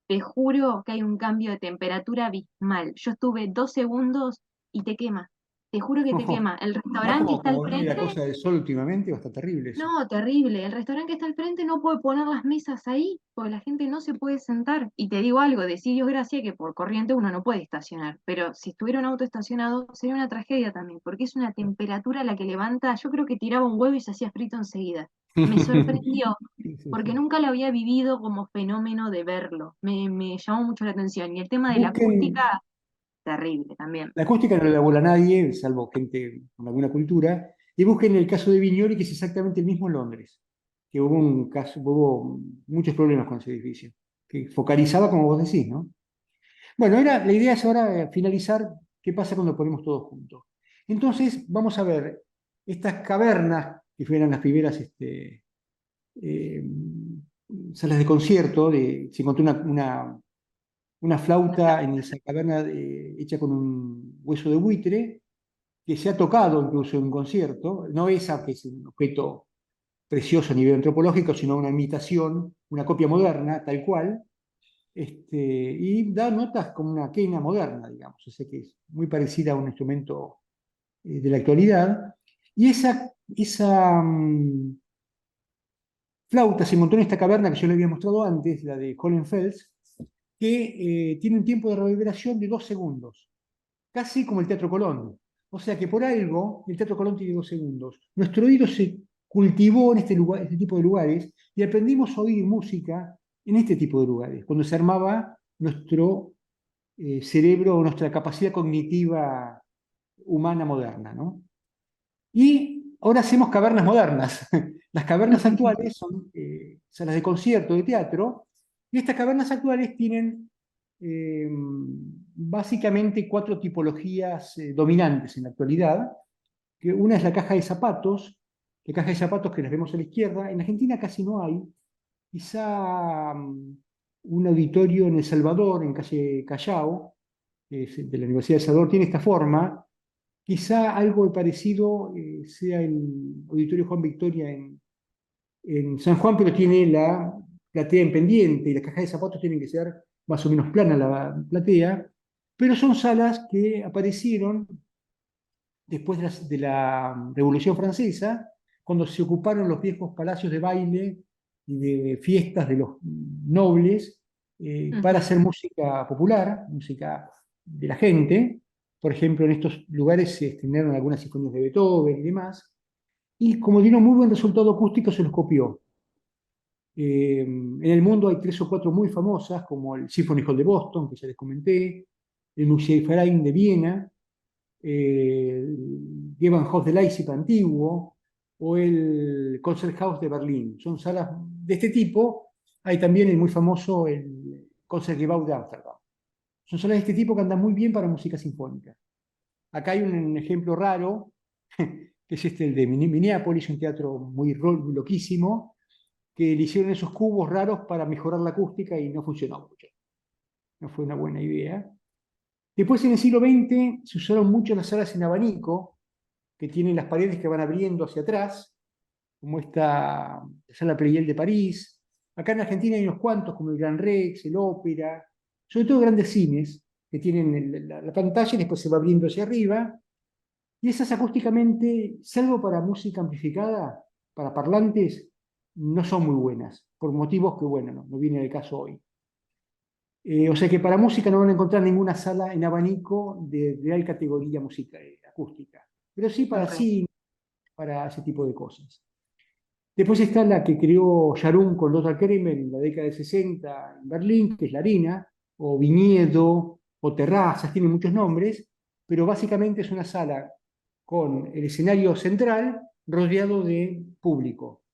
te juro que hay un cambio de temperatura abismal. Yo estuve 2 segundos y te quema. Te juro que te quema. El Más restaurante que está al como viene la frente, cosa del sol últimamente, va a estar terrible eso. no, terrible. El restaurante que está al frente no puede poner las mesas ahí porque la gente no se puede sentar. Y te digo algo, decí Dios gracia que por corriente uno no puede estacionar. Pero si estuviera un auto estacionado sería una tragedia también porque es una temperatura la que levanta. Yo creo que tiraba un huevo y se hacía frito enseguida. Me sorprendió Sí, sí, porque sí. nunca lo había vivido como fenómeno de verlo. Me llamó mucho la atención. Y el tema de la Busquen, acústica, terrible también. la acústica no la elabora nadie, salvo gente con alguna cultura, y busquen el caso de Viñori, que es exactamente el mismo en Londres, que hubo un caso, hubo muchos problemas con ese edificio, que focalizaba como vos decís, ¿no? Bueno, la idea es ahora finalizar qué pasa cuando ponemos todos juntos. Entonces, vamos a ver estas cavernas, que fueran las primeras eh, salas de concierto, se encontró una Una flauta. flauta en esa caverna hecha con un hueso de buitre, que se ha tocado incluso en un concierto. No esa que es un objeto precioso a nivel antropológico, sino una imitación, una copia moderna, tal cual, y da notas como una quena moderna, digamos, o sea que es muy parecida a un instrumento de la actualidad. Y esa flauta se montó en esta caverna que yo le había mostrado antes, la de Hollenfels, que tiene un tiempo de reverberación de 2 segundos, casi como el Teatro Colón. O sea que por algo el Teatro Colón tiene 2 segundos. Nuestro oído se cultivó en este lugar, este tipo de lugares y aprendimos a oír música en este tipo de lugares, cuando se armaba nuestro cerebro o nuestra capacidad cognitiva humana moderna, ¿no? Y ahora hacemos cavernas modernas. Las cavernas actuales son salas de concierto, de teatro, y estas cavernas actuales tienen básicamente 4 tipologías dominantes en la actualidad, que una es la caja de zapatos que las vemos a la izquierda. En Argentina casi no hay, quizá un auditorio en El Salvador, en calle Callao, que es de la Universidad de El Salvador, tiene esta forma. Quizá algo parecido sea el Auditorio Juan Victoria en San Juan, pero tiene la platea en pendiente y las cajas de zapatos tienen que ser más o menos plana la platea, pero son salas que aparecieron después de la Revolución Francesa, cuando se ocuparon los viejos palacios de baile y de fiestas de los nobles para Ujú. hacer música popular, música de la gente. Por ejemplo, en estos lugares se estrenaron algunas sinfonías de Beethoven y demás, y como dieron muy buen resultado acústico, se los copió. En el mundo hay 3 o 4 muy famosas, como el Symphony Hall de Boston, que ya les comenté, el Musikverein de Viena, el Gewandhaus de Leipzig antiguo o el Konzerthaus de Berlín. Son salas de este tipo. Hay también el muy famoso el Concertgebouw de Ámsterdam. Son salas de este tipo que andan muy bien para música sinfónica. Acá hay un ejemplo raro, que es el de Minneapolis, un teatro muy loquísimo, que le hicieron esos cubos raros para mejorar la acústica y no funcionó mucho. No fue una buena idea. Después, en el siglo XX, se usaron mucho las salas en abanico, que tienen las paredes que van abriendo hacia atrás, como esta sala Pleyel de París. Acá en Argentina hay unos cuantos, como el Gran Rex, el Ópera, sobre todo grandes cines, que tienen la pantalla y después se va abriendo hacia arriba. Y esas acústicamente, salvo para música amplificada, para parlantes, no son muy buenas, por motivos que, bueno, no viene al caso hoy. O sea que para música no van a encontrar ninguna sala en abanico de real categoría música acústica, pero sí para Ok, cine, para ese tipo de cosas. Después está la que creó Jarun con Lothar Kremer en la década de 60 en Berlín, que es la Arena, o Viñedo, o Terrazas, tiene muchos nombres, pero básicamente es una sala con el escenario central rodeado de público.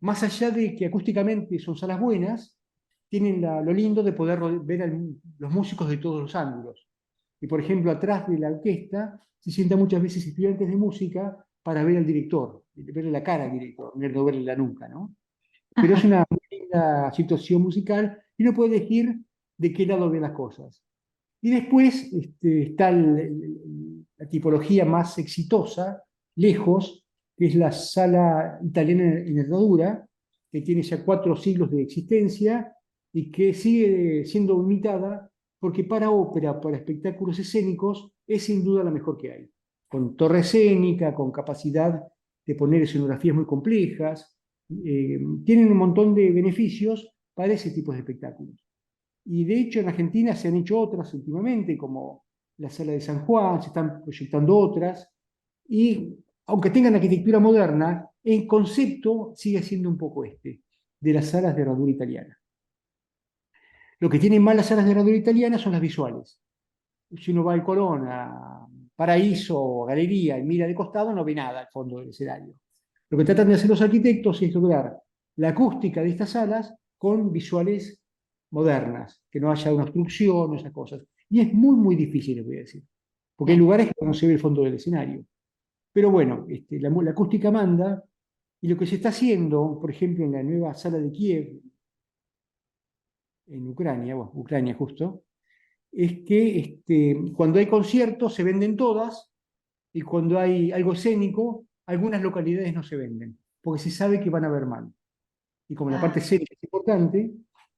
Más allá de que acústicamente son salas buenas, tienen lo lindo de poder ver a los músicos de todos los ángulos. Y por ejemplo, atrás de la orquesta se sientan muchas veces estudiantes de música para ver al director, verle la cara al director, no verle la nuca, ¿no? Pero es una muy linda situación musical y uno puede elegir de qué lado ve las cosas. Y después está la tipología más exitosa, lejos, que es la sala italiana en Herradura, que tiene ya 4 siglos de existencia y que sigue siendo imitada porque para ópera, para espectáculos escénicos, es sin duda la mejor que hay. Con torre escénica, con capacidad de poner escenografías muy complejas, tienen un montón de beneficios para ese tipo de espectáculos. Y de hecho en Argentina se han hecho otras últimamente, como la Sala de San Juan, se están proyectando otras, y aunque tengan arquitectura moderna, el concepto sigue siendo un poco de las salas de herradura italiana. Lo que tienen mal las salas de herradura italiana son las visuales. Si uno va al Colón, a Paraíso o Galería y mira de costado, no ve nada al fondo del escenario. Lo que tratan de hacer los arquitectos es lograr la acústica de estas salas con visuales modernas, que no haya una obstrucción, esas cosas. Y es muy, muy difícil, les voy a decir, porque hay sí. lugares que no se ve el fondo del escenario. Pero bueno, la acústica manda, y lo que se está haciendo, por ejemplo, en la nueva sala de Kiev, en Ucrania, bueno, Ucrania justo, es que cuando hay conciertos se venden todas, y cuando hay algo escénico, algunas localidades no se venden, porque se sabe que van a ver mal. Y como la parte Ah, escénica es importante,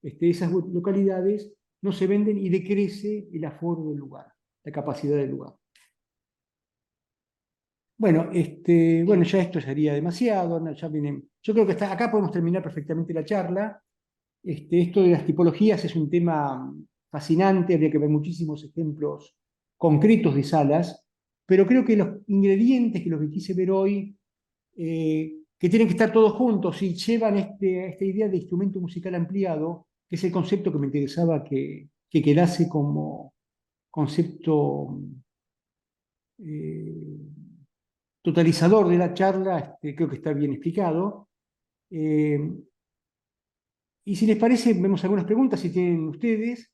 esas localidades no se venden y decrece el aforo del lugar, la capacidad del lugar. Bueno, bueno, sí. ya esto sería demasiado, ¿no? Yo creo que acá podemos terminar perfectamente la charla. Esto de las tipologías es un tema fascinante, habría que ver muchísimos ejemplos concretos de salas, pero creo que los ingredientes que los que quise ver hoy, que tienen que estar todos juntos y llevan esta idea de instrumento musical ampliado, que es el concepto que me interesaba que quedase como concepto eh, totalizador de la charla, creo que está bien explicado. Eh, Y si les parece, vemos algunas preguntas si tienen ustedes.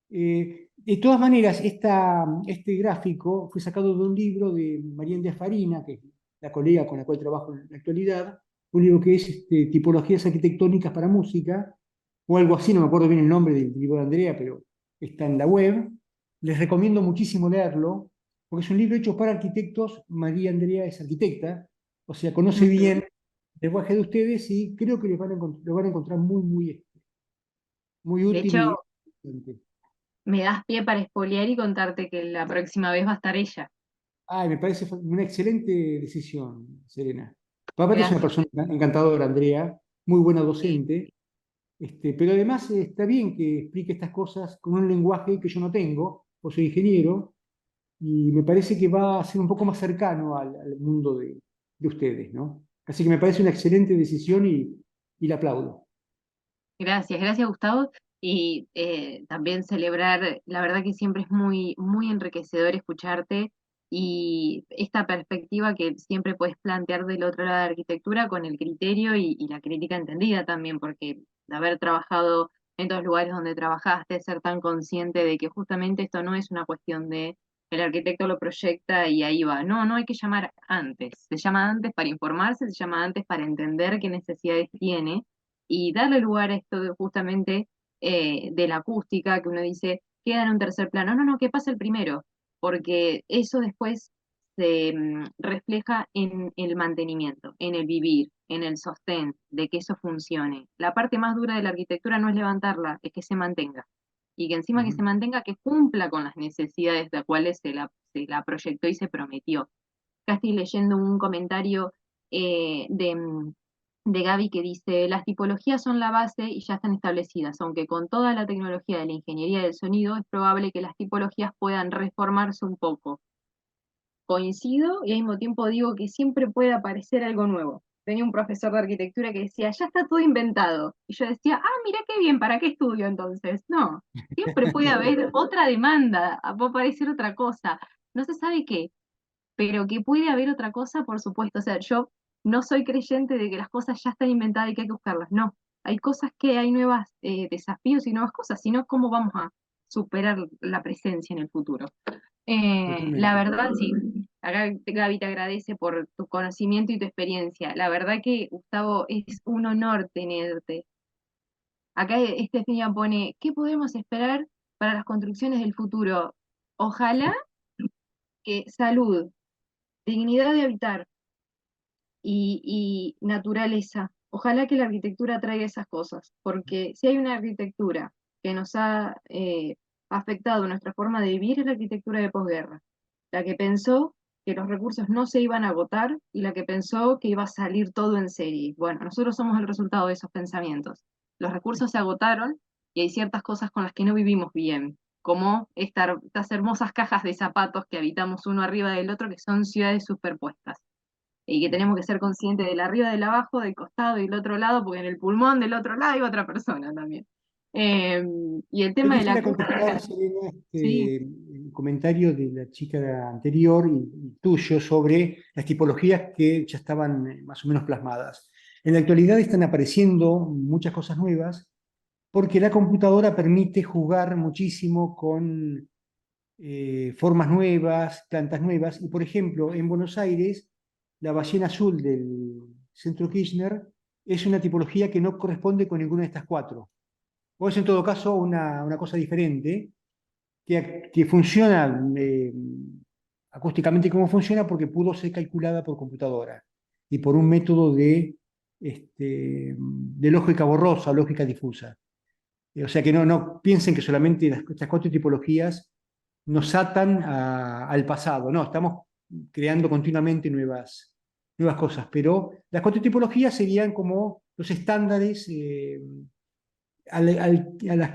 De todas maneras, este gráfico fue sacado de un libro de María Díaz Farina, que es la colega con la cual trabajo en la actualidad, un libro que es Tipologías arquitectónicas para música, o algo así, no me acuerdo bien el nombre del libro de Andrea, pero está en la web. Les recomiendo muchísimo leerlo, porque es un libro hecho para arquitectos. María Andrea es arquitecta, o sea, conoce Ujú. bien el lenguaje de ustedes y creo que lo van a encontrar muy, muy, muy De útil hecho, y eficiente. me das pie para spoilear y contarte que la próxima vez va a estar ella. Ay, me parece una excelente decisión, Serena. Aparte es una Gracias. persona encantadora, Andrea, muy buena Sí. docente, pero además está bien que explique estas cosas con un lenguaje que yo no tengo, pues soy ingeniero, y me parece que va a ser un poco más cercano al mundo de ustedes, ¿no? Así que me parece una excelente decisión y la aplaudo. Gracias, gracias Gustavo. Y también celebrar, la verdad que siempre es muy, muy enriquecedor escucharte y esta perspectiva que siempre puedes plantear del otro lado de la arquitectura con el criterio y la crítica entendida también, porque de haber trabajado en todos los lugares donde trabajaste, ser tan consciente de que justamente esto no es una cuestión de el arquitecto lo proyecta y ahí va. No, no hay que llamar antes. Se llama antes para informarse, se llama antes para entender qué necesidades tiene y darle lugar a esto de justamente de la acústica, que uno dice, queda en un tercer plano. No, no, que pasa el primero, porque eso después se refleja en el mantenimiento, en el vivir, en el sostén, de que eso funcione. La parte más dura de la arquitectura no es levantarla, es que se mantenga. Y que encima que Ujú. se mantenga, que cumpla con las necesidades de las cuales se la proyectó y se prometió. Acá estoy leyendo un comentario de de Gaby que dice, las tipologías son la base y ya están establecidas, aunque con toda la tecnología de la ingeniería del sonido es probable que las tipologías puedan reformarse un poco. Coincido y al mismo tiempo digo que siempre puede aparecer algo nuevo. Tenía un profesor de arquitectura que decía, ya está todo inventado. Y yo decía, ah, mira qué bien, ¿para qué estudio entonces? No, siempre puede haber otra demanda, puede aparecer otra cosa. No se sabe qué, pero que puede haber otra cosa, por supuesto. O sea, yo no soy creyente de que las cosas ya están inventadas y que hay que buscarlas. No, hay cosas que hay nuevos desafíos y nuevas cosas, sino cómo vamos a superar la presencia en el futuro. La Totalmente. verdad, sí. Acá Gaby te agradece por tu conocimiento y tu experiencia. La verdad que, Gustavo, es un honor tenerte. Acá Estefanía pone, ¿qué podemos esperar para las construcciones del futuro? Ojalá que salud, dignidad de habitar y naturaleza. Ojalá que la arquitectura traiga esas cosas, porque si hay una arquitectura que nos ha afectado nuestra forma de vivir, es la arquitectura de posguerra. La que pensó que los recursos no se iban a agotar y la que pensó que iba a salir todo en serie. Bueno, nosotros somos el resultado de esos pensamientos. Los recursos se agotaron y hay ciertas cosas con las que no vivimos bien, como estas hermosas cajas de zapatos que habitamos uno arriba del otro, que son ciudades superpuestas y que tenemos que ser conscientes del arriba, del abajo, del costado y del otro lado, porque en el pulmón del otro lado hay otra persona también. Eh, y el Yo tema de la quisiera contestar, acústica, Serena, sí, el comentario de la chica anterior y tuyo sobre las tipologías que ya estaban más o menos plasmadas. En la actualidad están apareciendo muchas cosas nuevas porque la computadora permite jugar muchísimo con formas nuevas, plantas nuevas. Y por ejemplo, en Buenos Aires, la ballena azul del Centro Kirchner es una tipología que no corresponde con ninguna de estas cuatro. O es en todo caso una cosa diferente que funciona acústicamente como funciona porque pudo ser calculada por computadora y por un método de lógica borrosa o lógica difusa. O sea que no piensen que solamente estas cuatro tipologías nos atan al pasado. No, estamos creando continuamente nuevas cosas, pero las cuatro tipologías serían como los estándares a los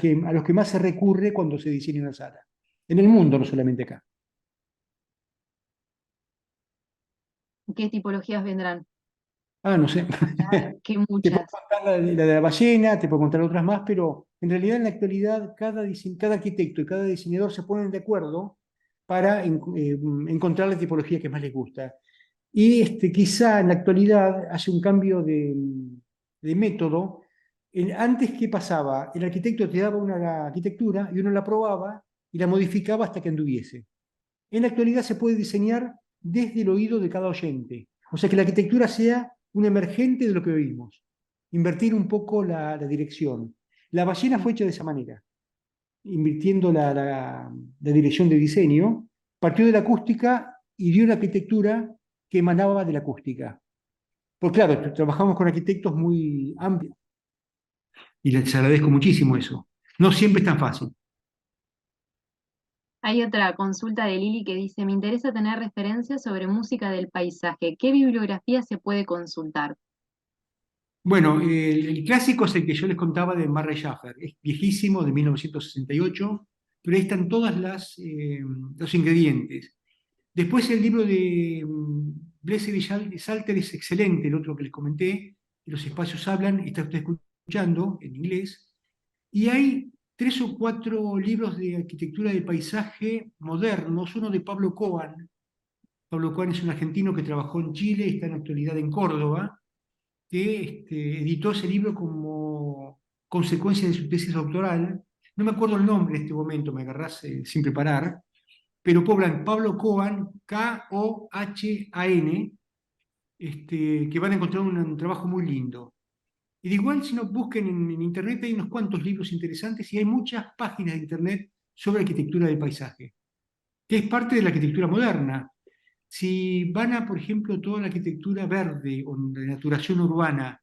que más se recurre cuando se diseña una sala. En el mundo, no solamente acá. ¿qué tipologías vendrán? No sé. Que Te puedo muchas. contar la de la ballena, te puedo contar otras más, pero en realidad en la actualidad cada arquitecto y cada diseñador se ponen de acuerdo para encontrar la tipología que más les gusta. Y quizá en la actualidad hace un cambio de método. Antes, ¿qué pasaba? El arquitecto te daba una arquitectura y uno la probaba y la modificaba hasta que anduviese. En la actualidad se puede diseñar desde el oído de cada oyente. O sea, que la arquitectura sea un emergente de lo que oímos. Invertir un poco la dirección. La ballena fue hecha de esa manera, invirtiendo la dirección de diseño, partió de la acústica y dio una arquitectura que emanaba de la acústica. Porque claro, trabajamos con arquitectos muy amplios y les agradezco muchísimo eso. No siempre es tan fácil. Hay otra consulta de Lili que dice, me interesa tener referencias sobre música del paisaje. ¿Qué bibliografía se puede consultar? Bueno, el clásico es el que yo les contaba de Murray Schaffer. Es viejísimo, de 1968, pero ahí están los ingredientes. Después el libro de Blessed y Salter es excelente, el otro que les comenté, Los espacios hablan, está usted escuchando en inglés. Y hay tres o cuatro libros de arquitectura de paisaje modernos, uno de Pablo Coan. Pablo Coan es un argentino que trabajó en Chile y está en la actualidad en Córdoba, que editó ese libro como consecuencia de su tesis doctoral. No me acuerdo el nombre en este momento, me agarrás sin preparar, pero Pablo Coan, Kohan, que van a encontrar un trabajo muy lindo. Y de igual, si no busquen en internet, hay unos cuantos libros interesantes y hay muchas páginas de internet sobre arquitectura del paisaje, que es parte de la arquitectura moderna. Si van a, por ejemplo, toda la arquitectura verde o la naturación urbana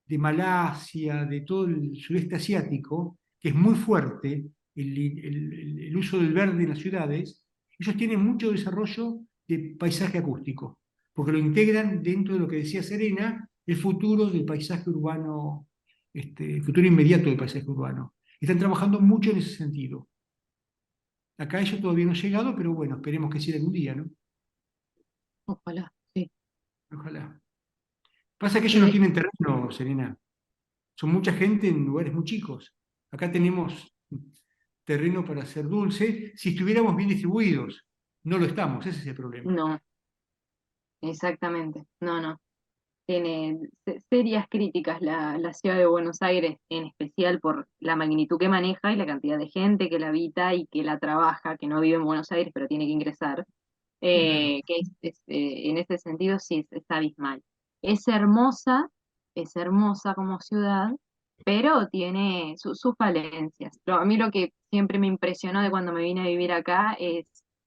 de Malasia, de todo el sureste asiático, que es muy fuerte el uso del verde en las ciudades, ellos tienen mucho desarrollo de paisaje acústico, porque lo integran dentro de lo que decía Serena, el futuro del paisaje urbano, el futuro inmediato del paisaje urbano. Están trabajando mucho en ese sentido. Acá eso todavía no ha llegado, pero bueno, esperemos que sí algún día, ¿no? Ojalá, sí. Ojalá. Pasa que ellos no Eh, tienen terreno, Serena. Son mucha gente en lugares muy chicos. Acá tenemos terreno para hacer dulce. Si estuviéramos bien distribuidos, no lo estamos, ese es el problema. no, exactamente. No, no. Tiene serias críticas la ciudad de Buenos Aires, en especial por la magnitud que maneja y la cantidad de gente que la habita y que la trabaja, que no vive en Buenos Aires, pero tiene que ingresar. Sí, claro. En ese sentido sí está abismal. Es es hermosa como ciudad, pero tiene sus falencias. A mí lo que siempre me impresionó de cuando me vine a vivir acá es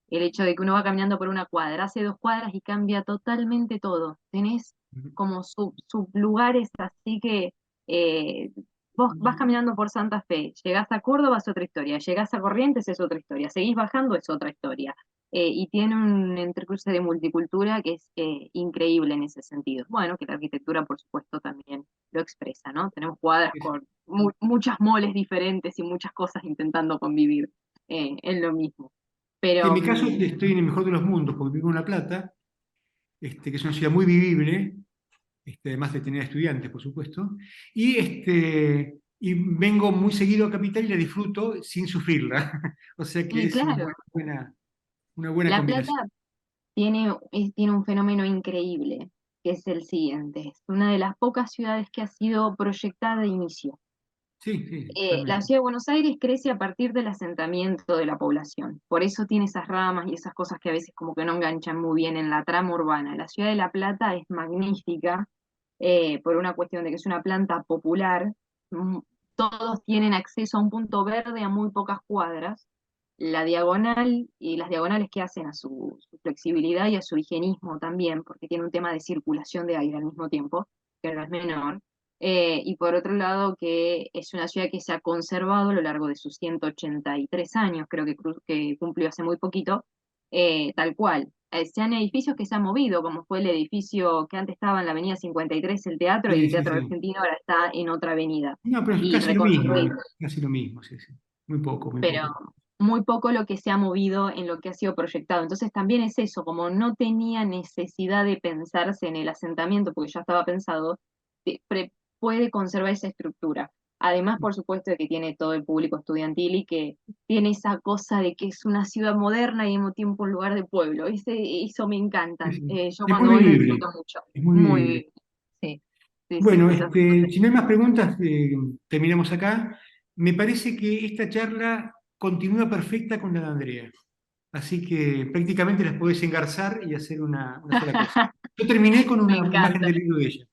el hecho de que uno va caminando por una cuadra, hace 2 cuadras y cambia totalmente todo. Tenés como sublugares así que eh, vos vas caminando por Santa Fe, llegás a Córdoba es otra historia, llegás a Corrientes es otra historia, seguís bajando es otra historia. Y tiene un entrecruce de multicultura que es increíble en ese sentido. Bueno, que la arquitectura, por supuesto, también lo expresa, ¿no? Tenemos cuadras con muchas moles diferentes y muchas cosas intentando convivir en lo mismo. Que en Pero mi caso estoy en el mejor de los mundos, porque vivo en La Plata, que es una ciudad muy vivible, además de tener estudiantes, por supuesto, y vengo muy seguido a Capital y la disfruto sin sufrirla. O sea que es claro, una buena La Plata combinación. tiene un fenómeno increíble, que es el siguiente. Es una de las pocas ciudades que ha sido proyectada de inicio. Sí, sí, La totalmente. ciudad de Buenos Aires crece a partir del asentamiento de la población. Por eso tiene esas ramas y esas cosas que a veces como que no enganchan muy bien en la trama urbana. La ciudad de La Plata es magnífica por una cuestión de que es una planta popular. Mm, Todos tienen acceso a un punto verde a muy pocas cuadras. La diagonal y las diagonales que hacen a su flexibilidad y a su higienismo también, porque tiene un tema de circulación de aire al mismo tiempo, que no es menor. Y por otro lado, que es una ciudad que se ha conservado a lo largo de sus 183 años, creo que cumplió hace muy poquito, tal cual. Sean edificios que se han movido, como fue el edificio que antes estaba en la avenida 53, el teatro, y Sí, el sí, Teatro sí. Argentino ahora está en otra avenida, No, pero es y reconstruido, casi lo mismo, sí, sí. Muy poco, muy pero poco. muy poco lo que se ha movido en lo que ha sido proyectado. Entonces también es eso, como no tenía necesidad de pensarse en el asentamiento, porque ya estaba pensado, puede conservar esa estructura. Además, por supuesto, de que tiene todo el público estudiantil y que tiene esa cosa de que es una ciudad moderna y al mismo tiempo un lugar de pueblo. Eso me Sí, encanta. sí. Yo Es muy cuando voy lo vivible, disfruto mucho. es muy vivible. Muy, sí, sí, sí, Bueno, sí, totalmente. si no hay más preguntas, terminamos acá. Me parece que esta charla continúa perfecta con la de Andrea. Así que prácticamente las podés engarzar y hacer una sola cosa. Yo terminé con Me una imagen encanta. del libro de ella.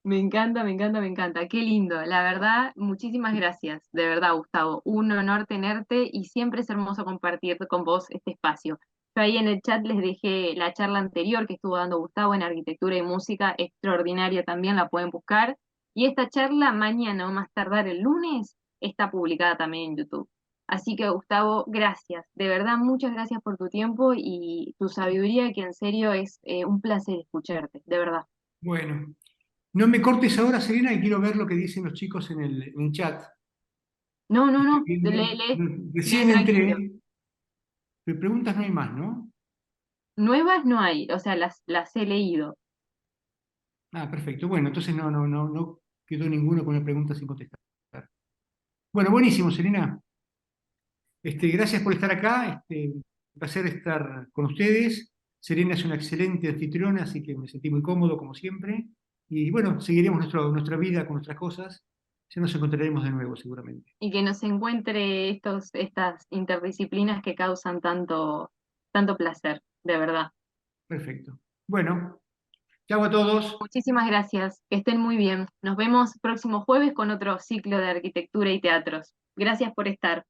Me encanta, me encanta, me encanta. Qué lindo. La verdad, muchísimas gracias. De verdad, Gustavo. Un honor tenerte y siempre es hermoso compartir con vos este espacio. Yo ahí en el chat les dejé la charla anterior que estuvo dando Gustavo en arquitectura y música, extraordinaria también, la pueden buscar. Y esta charla mañana o más tardar el lunes está publicada también en YouTube. Así que, Gustavo, gracias. De verdad, muchas gracias por tu tiempo y tu sabiduría, que en serio es un placer escucharte, de verdad. Bueno, no me cortes ahora, Serena, que quiero ver lo que dicen los chicos en el chat. No, no, Estoy no, viendo, lee recién tranquilo. entré, pero preguntas no hay más, ¿no? Nuevas no hay, o sea, las he leído. Ah, perfecto. Bueno, entonces no quedó ninguno con una pregunta sin contestar. Bueno, buenísimo, Serena. Gracias por estar acá. Un placer estar con ustedes. Serena es una excelente anfitriona, así que me sentí muy cómodo, como siempre. Y bueno, seguiremos nuestra vida con nuestras cosas. Ya nos encontraremos de nuevo, seguramente. Y que nos encuentre estas interdisciplinas que causan tanto placer, de verdad. Perfecto. Bueno, chao a todos. Muchísimas gracias, que estén muy bien. Nos vemos próximo jueves con otro ciclo de arquitectura y teatros. Gracias por estar.